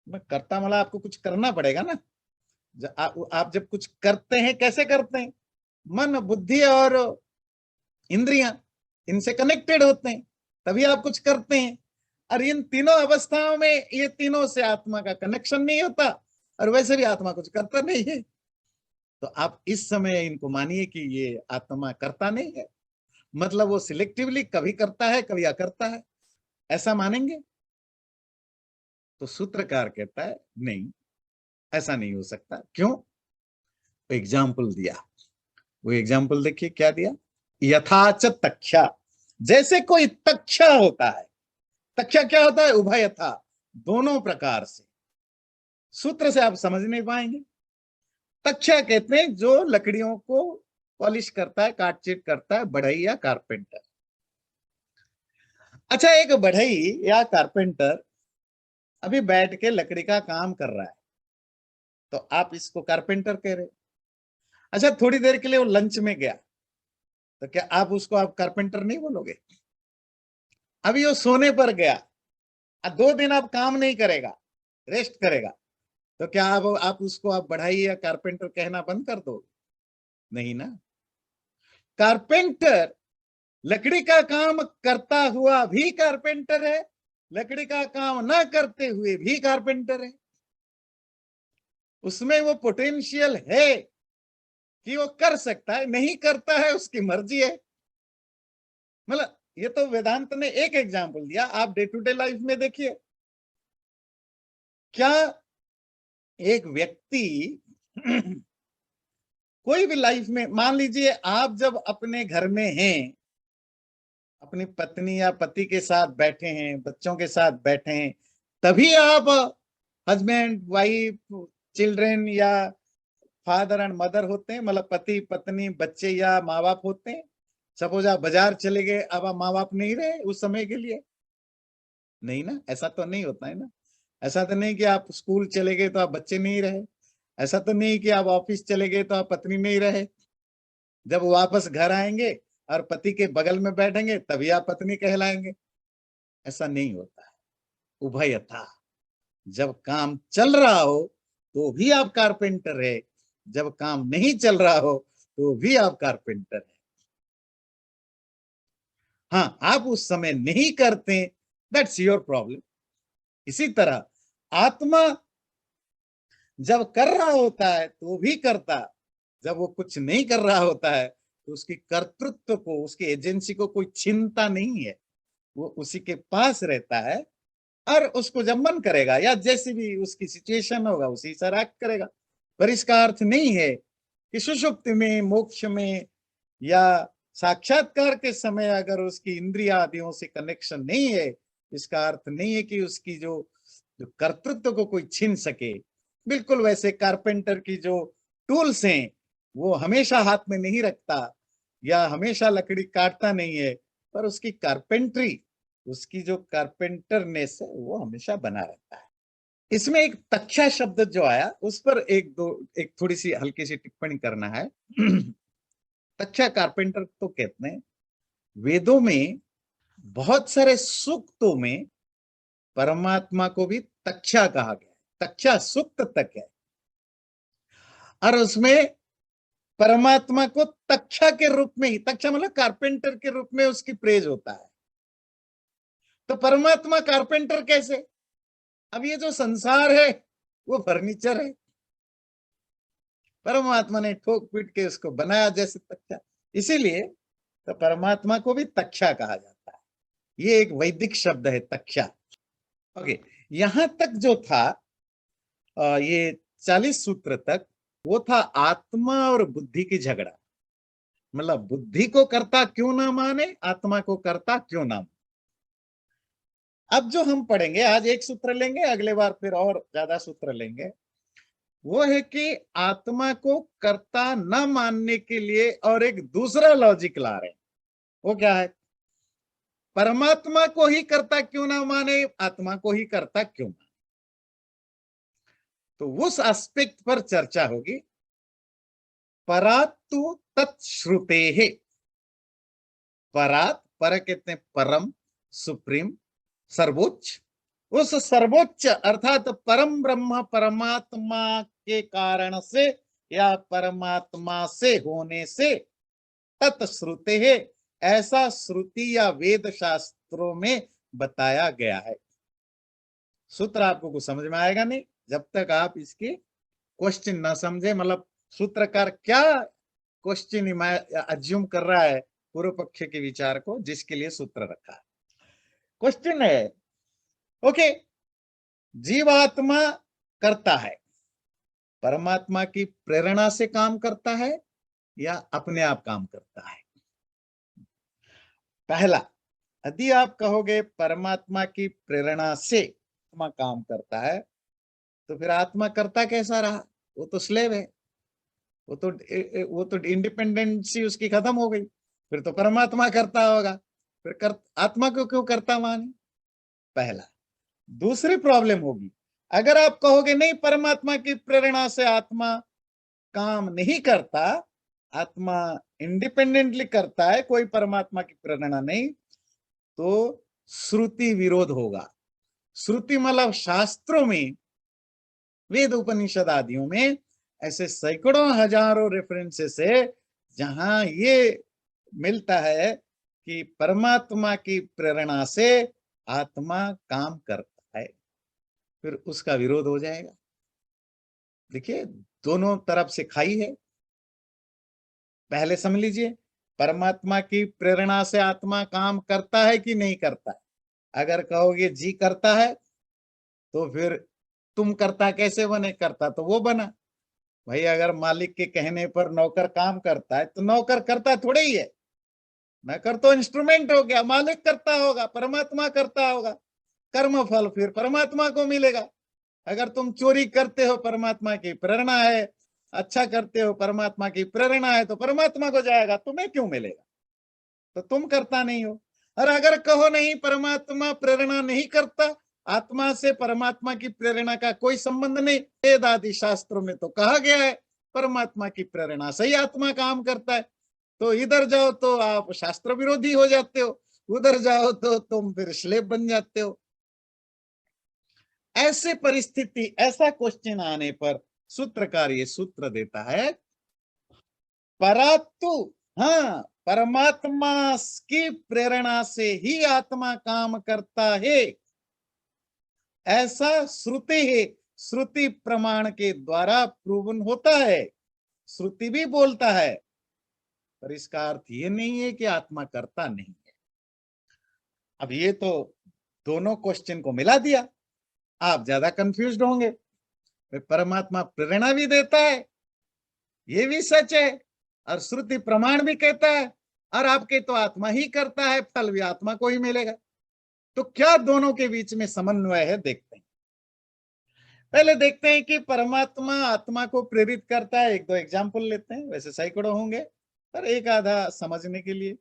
मैं करता मतलब आपको कुछ करना पड़ेगा ना। आप जब कुछ करते हैं, कैसे करते हैं, मन बुद्धि और इंद्रियां इनसे कनेक्टेड होते हैं, तभी आप कुछ करते हैं। और इन तीनों अवस्थाओं में ये तीनों से आत्मा का कनेक्शन नहीं होता, और वैसे भी आत्मा कुछ करता नहीं है। तो आप इस समय इनको मानिए कि ये आत्मा करता नहीं है, मतलब वो सिलेक्टिवली कभी करता है कभी अकरता है, ऐसा मानेंगे? तो सूत्रकार कहता है नहीं, ऐसा नहीं हो सकता। क्यों? एग्जाम्पल दिया, वो एग्जाम्पल देखिए क्या दिया, यथाच तक्षा, जैसे कोई तक्षा होता है। तक्षा क्या होता है, उभयथा, दोनों प्रकार से। सूत्र से आप समझ नहीं पाएंगे। तक्षा कहते हैं जो लकड़ियों को पॉलिश करता है, काटचीट करता है, बढ़ई या कारपेंटर। अच्छा, एक बढ़ई या कारपेंटर अभी बैठ के लकड़ी का काम कर रहा है, तो आप इसको कारपेंटर कह रहे। अच्छा, थोड़ी देर के लिए वो लंच में गया, तो क्या आप कारपेंटर नहीं बोलोगे? अभी वो सोने पर गया, 2 दिन आप काम नहीं करेगा, रेस्ट करेगा, तो क्या आप उसको बढ़ाई या कारपेंटर कहना बंद कर दो? नहीं ना। कारपेंटर लकड़ी का काम करता हुआ भी कारपेंटर है, लकड़ी का काम ना करते हुए भी कारपेंटर है। उसमें वो पोटेंशियल है कि वो कर सकता है, नहीं करता है उसकी मर्जी है। मतलब ये तो वेदांत ने एक एग्जांपल दिया, आप डे टू डे लाइफ में देखिए, क्या एक व्यक्ति कोई भी लाइफ में, मान लीजिए आप जब अपने घर में हैं, अपनी पत्नी या पति के साथ बैठे हैं, बच्चों के साथ बैठे हैं, तभी आप हस्बैंड वाइफ चिल्ड्रन या फादर एंड मदर होते हैं, मतलब पति पत्नी बच्चे या माँ बाप होते हैं। सपोज आप बाजार चले गए, अब आप माँ बाप नहीं रहे उस समय के लिए, नहीं ना, ऐसा तो नहीं होता है ना। ऐसा तो नहीं कि आप स्कूल चले गए तो आप बच्चे नहीं रहे, ऐसा तो नहीं कि आप ऑफिस चले गए तो आप पत्नी नहीं रहे। जब वापस घर आएंगे और पति के बगल में बैठेंगे तभी आप पत्नी कहलाएंगे, ऐसा नहीं होता है। उभयथा, जब काम चल रहा हो तो भी आप कारपेंटर है, जब काम नहीं चल रहा हो तो भी आप कारपेंटर है। हाँ, आप उस समय नहीं करते, दैट्स योर प्रॉब्लम। इसी तरह आत्मा जब कर रहा होता है तो भी करता, जब वो कुछ नहीं कर रहा होता है तो उसकी कर्तृत्व को, उसकी एजेंसी को कोई छीनता नहीं है, वो उसी के पास रहता है और उसको जब मन करेगा या जैसी भी उसकी सिचुएशन होगा उसी से एक्ट करेगा। पर इसका अर्थ नहीं है कि सुषुप्ति में, मोक्ष में या साक्षात्कार के समय अगर उसकी इंद्रिय आदियों से कनेक्शन नहीं है, इसका अर्थ नहीं है कि उसकी जो कर्तृत्व को कोई छीन सके। बिल्कुल वैसे कारपेंटर की जो टूल्स हैं वो हमेशा हाथ में नहीं रखता या हमेशा लकड़ी काटता नहीं है, पर उसकी कारपेंट्री, उसकी जो कारपेंटरनेस है वो हमेशा बना रहता है। इसमें एक तक्षा शब्द जो आया उस पर एक थोड़ी सी हल्की सी टिप्पणी करना है। तक्षा कारपेंटर तो कहते हैं, वेदों में बहुत सारे सूक्तों में परमात्मा को भी तक्षा कहा गया है, तक्षा सूक्त तक है, और उसमें परमात्मा को तक्षा के रूप में ही, तक्षा मतलब कारपेंटर के रूप में उसकी प्रेज होता है। तो परमात्मा कारपेंटर कैसे? अब ये जो संसार है वो फर्नीचर है, परमात्मा ने ठोक पीट के उसको बनाया जैसे तक्षा, इसीलिए तो परमात्मा को भी तक्षा कहा जाता है। ये एक वैदिक शब्द है तक्षा। ओके, यहां तक जो था ये 40 सूत्र तक वो था आत्मा और बुद्धि की झगड़ा। मतलब बुद्धि को कर्ता क्यों ना माने, आत्मा को कर्ता क्यों ना माने। अब जो हम पढ़ेंगे, आज एक सूत्र लेंगे, अगले बार फिर और ज्यादा सूत्र लेंगे, वो है कि आत्मा को कर्ता न मानने के लिए और एक दूसरा लॉजिक ला रहे हैं। वो क्या है? परमात्मा को ही कर्ता क्यों ना माने, आत्मा को ही कर्ता क्यों माने। तो उस एस्पेक्ट पर चर्चा होगी। परात तो तत्श्रुते है, परात, पर कहते हैं परम, सुप्रीम, सर्वोच्च, उस सर्वोच्च अर्थात परम ब्रह्म परमात्मा के कारण से या परमात्मा से होने से तत्श्रुते है, ऐसा श्रुति या वेद शास्त्रों में बताया गया है। सूत्र आपको कुछ समझ में आएगा नहीं जब तक आप इसके क्वेश्चन ना समझे, मतलब सूत्रकार क्या क्वेश्चन अज्यूम कर रहा है पूर्व पक्ष के विचार को, जिसके लिए सूत्र रखा है। क्वेश्चन है, ओके, जीवात्मा करता है, परमात्मा की प्रेरणा से काम करता है या अपने आप काम करता है? पहला, यदि आप कहोगे परमात्मा की प्रेरणा से आत्मा काम करता है, तो फिर आत्मा करता कैसा रहा? वो तो स्लेव है, वो तो इंडिपेंडेंसी उसकी खत्म हो गई, फिर तो परमात्मा करता होगा, फिर आत्मा को क्यों करता माने? पहला। दूसरी प्रॉब्लम होगी, अगर आप कहोगे नहीं परमात्मा की प्रेरणा से आत्मा काम नहीं करता, आत्मा इंडिपेंडेंटली करता है, कोई परमात्मा की प्रेरणा नहीं, तो श्रुति विरोध होगा। श्रुति मतलब शास्त्रों में, वेद उपनिषद आदियों में ऐसे सैकड़ों हजारों रेफरेंसेस है जहां ये मिलता है कि परमात्मा की प्रेरणा से आत्मा काम करता है, फिर उसका विरोध हो जाएगा। देखिए, दोनों तरफ से खाई है। पहले समझ लीजिए, परमात्मा की प्रेरणा से आत्मा काम करता है कि नहीं करता है? अगर कहोगे जी करता है, तो फिर तुम करता कैसे बने? करता तो वो बना। भाई अगर मालिक के कहने पर नौकर काम करता है, तो नौकर करता थोड़े ही है। नौकर तो इंस्ट्रूमेंट हो गया, मालिक करता होगा, परमात्मा करता होगा। कर्म फल फिर परमात्मा को मिलेगा। अगर तुम चोरी करते हो, परमात्मा की प्रेरणा है, अच्छा करते हो, परमात्मा की प्रेरणा है, तो परमात्मा को जाएगा, तुम्हें क्यों मिलेगा? तो तुम करता नहीं हो। और अगर कहो नहीं, परमात्मा प्रेरणा नहीं करता, आत्मा से परमात्मा की प्रेरणा का कोई संबंध नहीं, वेद आदि शास्त्रों में तो कहा गया है परमात्मा की प्रेरणा से ही आत्मा काम करता है, तो इधर जाओ तो आप शास्त्र विरोधी हो जाते हो, उधर जाओ तो तुम फिर स्लेब बन जाते हो। ऐसे परिस्थिति, ऐसा क्वेश्चन आने पर सूत्रकार ये सूत्र देता है, परंतु हाँ, परमात्मा की प्रेरणा से ही आत्मा काम करता है, ऐसा श्रुति है, श्रुति प्रमाण के द्वारा प्रूवन होता है। श्रुति भी बोलता है, पर इसका अर्थ ये नहीं है कि आत्मा करता नहीं है। अब ये तो दोनों क्वेश्चन को मिला दिया, आप ज्यादा कंफ्यूज्ड होंगे। परमात्मा प्रेरणा भी देता है, ये भी सच है, और श्रुति प्रमाण भी कहता है, और आपके तो आत्मा ही करता है, फल भी आत्मा को ही मिलेगा। तो क्या दोनों के बीच में समन्वय है, देखते हैं। पहले देखते हैं कि परमात्मा आत्मा को प्रेरित करता है। एक दो एग्जाम्पल लेते हैं, वैसे सैकड़ों होंगे, पर एक आधा समझने के लिए।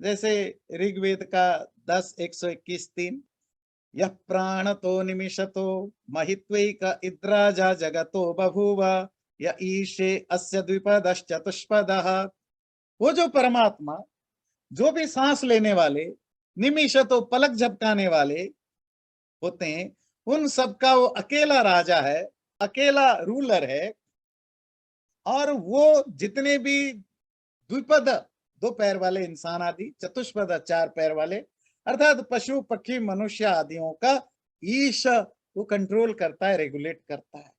जैसे ऋग्वेद का 10:121-3, यह प्राणतो निमिषतो महित्वैक इद्राजा जगतो बभूव य ईशे अस्य द्विपदश्चतुष्पदः। वो जो परमात्मा, जो भी सांस लेने वाले, निमिषतो पलक झपकाने वाले होते हैं, उन सबका वो अकेला राजा है, अकेला रूलर है। और वो जितने भी द्विपद, दो पैर वाले इंसान आदि, चतुष्पद चार पैर वाले, अर्थात पशु पक्षी मनुष्य आदियों का ईश वो कंट्रोल करता है, रेगुलेट करता है।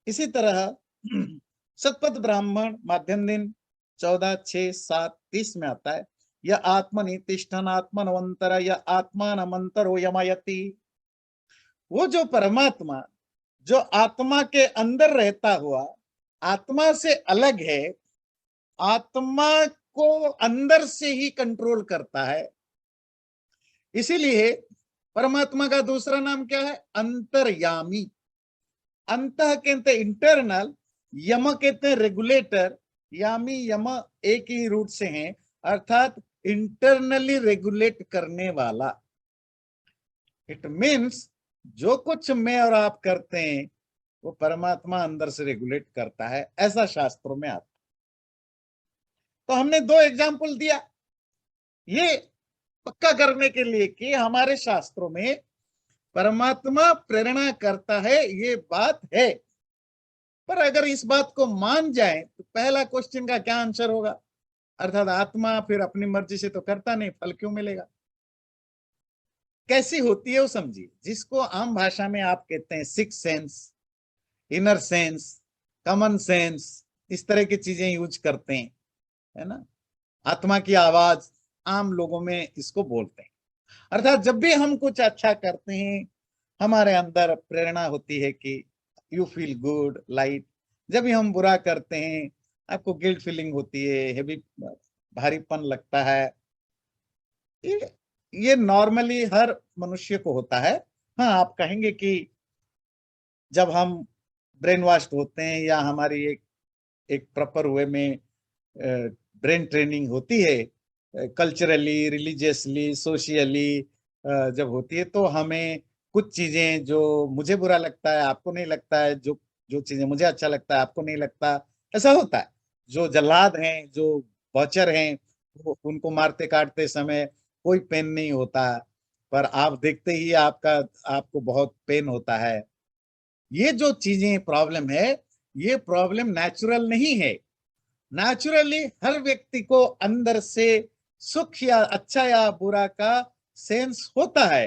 इसी तरह सतपथ ब्राह्मण माध्यम दिन 14:6-7-30 में आता है, यह आत्मनि तिष्ठन आत्मनवंतर यह आत्मानमंतरो यमयति। वो जो परमात्मा, जो आत्मा के अंदर रहता हुआ आत्मा से अलग है, आत्मा को अंदर से ही कंट्रोल करता है। इसीलिए परमात्मा का दूसरा नाम क्या है? अंतर्यामी। अंतः कहते हैं इंटरनल, यम कहते हैं रेगुलेटर, यामी यम एक ही रूट से हैं, अर्थात इंटरनली रेगुलेट करने वाला। इट मीन्स जो कुछ मैं और आप करते हैं, वो परमात्मा अंदर से रेगुलेट करता है, ऐसा शास्त्रों में आता। तो हमने दो एग्जाम्पल दिया, ये पक्का करने के लिए कि हमारे शास्त्रों में परमात्मा प्रेरणा करता है, ये बात है। पर अगर इस बात को मान जाए, तो पहला क्वेश्चन का क्या आंसर होगा? अर्थात आत्मा फिर अपनी मर्जी से तो करता नहीं, फल क्यों मिलेगा? कैसी होती है वो समझिए, जिसको आम भाषा में आप कहते हैं six sense, inner sense, common sense, इस तरह की चीजें यूज करते हैं, है ना। आत्मा की आवाज, आम लोगों में इसको बोलते हैं। अर्थात जब भी हम कुछ अच्छा करते हैं, हमारे अंदर प्रेरणा होती है कि यू फील गुड, लाइट। जब भी हम बुरा करते हैं, आपको गिल्ट फीलिंग होती है, हेवी, भारीपन लगता है। ये नॉर्मली हर मनुष्य को होता है। हाँ, आप कहेंगे कि जब हम ब्रेन वॉश होते हैं, या हमारी एक प्रॉपर वे में ब्रेन ट्रेनिंग होती है, कल्चरली, रिलीजियसली, सोशियली जब होती है, तो हमें कुछ चीजें जो मुझे बुरा लगता है आपको नहीं लगता है, जो जो चीजें मुझे अच्छा लगता है आपको नहीं लगता, ऐसा होता है। जो जल्लाद हैं, जो बॉचर हैं, वो उनको मारते काटते समय कोई पेन नहीं होता, पर आप देखते ही आपको बहुत पेन होता है। ये जो चीजें प्रॉब्लम है, ये प्रॉब्लम नेचुरल नहीं है। नेचुरली हर व्यक्ति को अंदर से सुख या अच्छा या बुरा का सेंस होता है,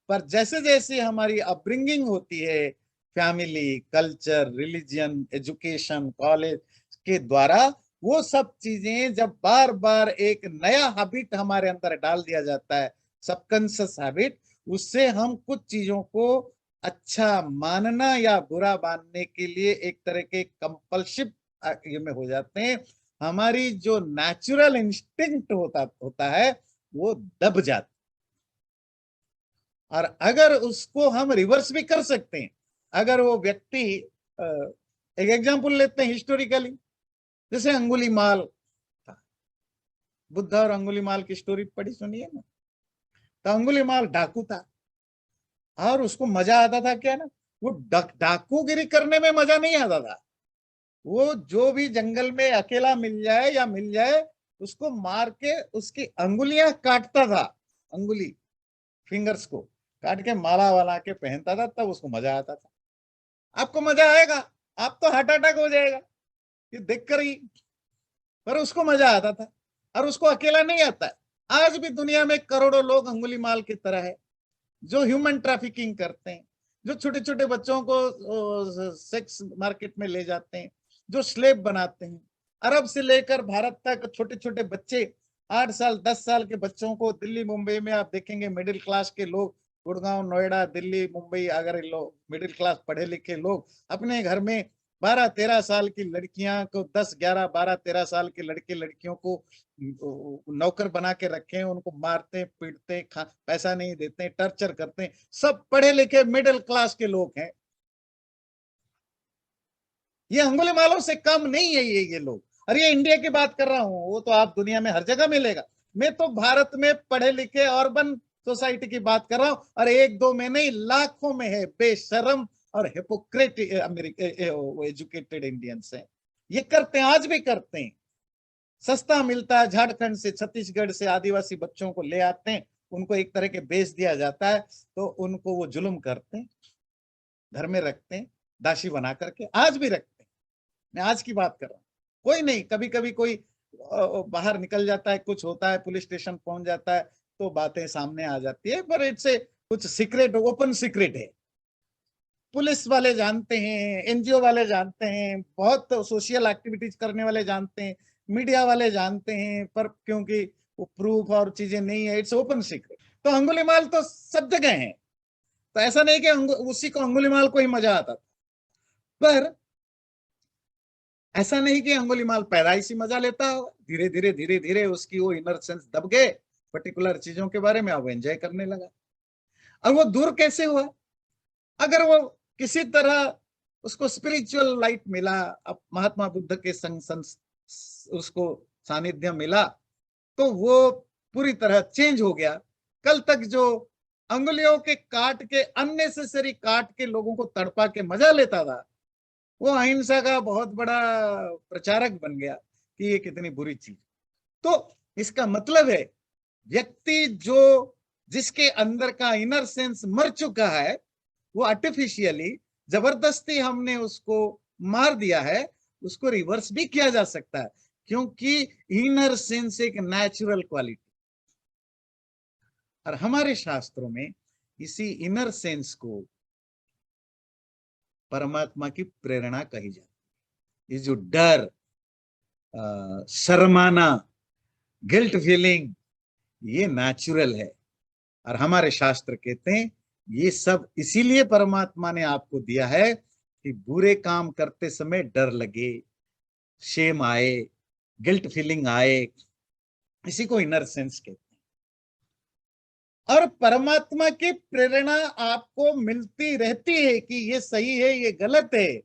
पर जैसे जैसे हमारी अपब्रिंगिंग होती है, family, culture, religion, education, college के द्वारा, वो सब चीजें जब बार बार एक नया हैबिट हमारे अंदर डाल दिया जाता है, सबकॉन्शियस हैबिट, उससे हम कुछ चीजों को अच्छा मानना या बुरा मानने के लिए एक तरह के कंपल्सिव ये में हो जाते हैं। हमारी जो नेचुरल इंस्टिंक्ट होता है वो दब जाता है। और अगर उसको हम रिवर्स भी कर सकते हैं, अगर वो व्यक्ति एक एग्जांपल लेते हैं हिस्टोरिकली, जैसे अंगुलीमाल था, बुद्ध और अंगुलीमाल की स्टोरी पढ़ी सुनी है ना। तो अंगुलीमाल डाकू था और उसको मजा आता था क्या ना, वो डाकूगिरी करने में मजा नहीं आता था, वो जो भी जंगल में अकेला मिल जाए या मिल जाए उसको मार के उसकी अंगुलियां काटता था, अंगुली फिंगर्स को काट के माला वाला के पहनता था, तब उसको मजा आता था। आपको मजा आएगा, आप तो हार्ट अटैक हो जाएगा ये देखकर ही, पर उसको मजा आता था। और उसको अकेला नहीं आता है। आज भी दुनिया में करोड़ों लोग अंगुलीमाल की तरह है जो ह्यूमन ट्रैफिकिंग करते हैं, जो छोटे छोटे बच्चों को सेक्स मार्केट में ले जाते हैं, जो स्लेव बनाते हैं। अरब से लेकर भारत तक छोटे छोटे बच्चे, 8 साल 10 साल के बच्चों को दिल्ली मुंबई में आप देखेंगे, मिडिल क्लास के लोग, गुड़गांव नोएडा दिल्ली मुंबई, अगर लोग मिडिल क्लास पढ़े लिखे लोग अपने घर में 12-13 साल की लड़कियां को 10-11-12-13 साल के लड़के लड़कियों को नौकर बना के रखे हैं, उनको मारते पीटते, पैसा नहीं देते, टर्चर करते हैं। सब पढ़े लिखे मिडिल क्लास के लोग हैं। ये अंगुलीमालों से कम नहीं है ये लोग। और ये इंडिया की बात कर रहा हूं, वो तो आप दुनिया में हर जगह मिलेगा। मैं तो भारत में पढ़े लिखे अर्बन सोसाइटी की बात कर रहा हूं, और एक दो में नहीं, लाखों में है बेशरम और हिपोक्रेट एजुकेटेड इंडियंस हैं। ये करते हैं, आज भी करते हैं। सस्ता मिलता है, झारखंड से छत्तीसगढ़ से आदिवासी बच्चों को ले आते हैं, उनको एक तरह के बेच दिया जाता है, तो उनको वो जुल्म करते हैं, घर में रखते हैं दासी बना करके, आज भी रखते हैं। मैं आज की बात कर रहा हूँ। कोई नहीं, कभी कभी कोई बाहर निकल जाता है, कुछ होता है, पुलिस स्टेशन पहुंच जाता है, तो बातें सामने आ जाती है, पर इट्स कुछ सीक्रेट, ओपन सीक्रेट है। पुलिस वाले जानते हैं, एनजीओ वाले जानते हैं, बहुत सोशल एक्टिविटीज करने वाले जानते हैं, मीडिया वाले जानते हैं, पर क्योंकि वो प्रूफ और चीजें नहीं है, इट्स ओपन सीक्रेट। तो अंगुलीमाल तो सब जगह है। तो ऐसा नहीं कि उसी को अंगुलीमाल को ही मजा आता था, पर ऐसा नहीं कि अंगुलीमाल पैदाइशी मजा लेता हो, धीरे धीरे धीरे धीरे उसकी वो इनर सेंस दब गए पर्टिकुलर चीजों के बारे में, अब एंजॉय करने लगा। और वो दूर कैसे हुआ? अगर वो किसी तरह उसको स्पिरिचुअल लाइट मिला, अब महात्मा बुद्ध के संग उसको सानिध्य मिला, तो वो पूरी तरह चेंज हो गया। कल तक जो अंगुलियों के काट के, अननेसेसरी काट के लोगों को तड़पा के मजा लेता था, वो अहिंसा का बहुत बड़ा प्रचारक बन गया कि ये कितनी बुरी चीज। तो इसका मतलब है, व्यक्ति जो जिसके अंदर का इनर सेंस मर चुका है, वो आर्टिफिशियली जबरदस्ती हमने उसको मार दिया है, उसको रिवर्स भी किया जा सकता है, क्योंकि इनर सेंस एक नेचुरल क्वालिटी। और हमारे शास्त्रों में इसी इनर सेंस को परमात्मा की प्रेरणा कही जाती है। ये जो डर, शर्माना, गिल्ट फीलिंग, ये नेचुरल है। और हमारे शास्त्र कहते हैं ये सब इसीलिए परमात्मा ने आपको दिया है कि बुरे काम करते समय डर लगे, शेम आए, गिल्ट फीलिंग आए, इसी को इनर सेंस कहते हैं। और परमात्मा की प्रेरणा आपको मिलती रहती है कि ये सही है, ये गलत है,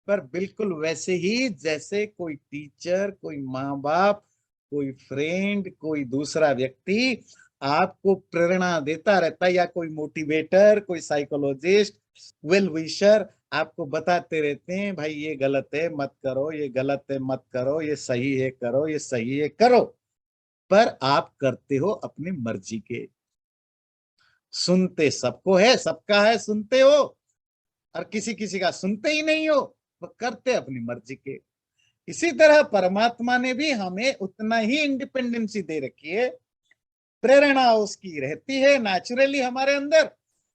पर बिल्कुल वैसे ही जैसे कोई टीचर, कोई माँ बाप, कोई फ्रेंड, कोई दूसरा व्यक्ति आपको प्रेरणा देता रहता है, या कोई मोटिवेटर, कोई साइकोलॉजिस्ट, वेल विशर आपको बताते रहते हैं, भाई ये गलत है मत करो, ये गलत है मत करो, ये सही है करो, ये सही है करो, पर आप करते हो अपनी मर्जी के। सुनते सबको है, सबका है, सुनते हो, और किसी किसी का सुनते ही नहीं हो, वो करते अपनी मर्जी के। इसी तरह परमात्मा ने भी हमें उतना ही इंडिपेंडेंसी दे रखी है, प्रेरणा उसकी रहती है नेचुरली हमारे अंदर।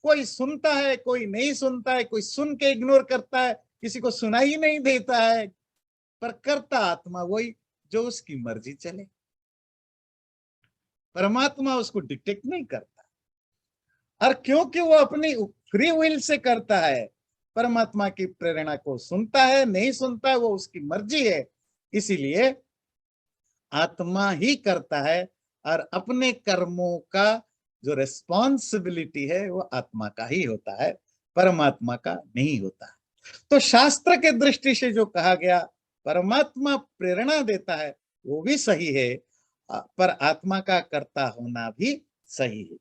कोई सुनता है, कोई नहीं सुनता है, कोई सुन के इग्नोर करता है, किसी को सुनाई नहीं देता है, पर करता आत्मा वही जो उसकी मर्जी चले। परमात्मा उसको डिक्टेट नहीं करता, और क्योंकि वो अपनी फ्री विल से करता है, परमात्मा की प्रेरणा को सुनता है नहीं सुनता है वो उसकी मर्जी है, इसीलिए आत्मा ही करता है, और अपने कर्मों का जो रिस्पॉन्सिबिलिटी है वो आत्मा का ही होता है, परमात्मा का नहीं होता। तो शास्त्र के दृष्टि से जो कहा गया परमात्मा प्रेरणा देता है वो भी सही है, पर आत्मा का कर्ता होना भी सही है।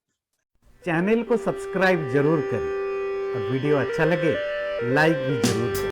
चैनल को सब्सक्राइब जरूर करें और वीडियो अच्छा लगे लाइक भी जरूर करें।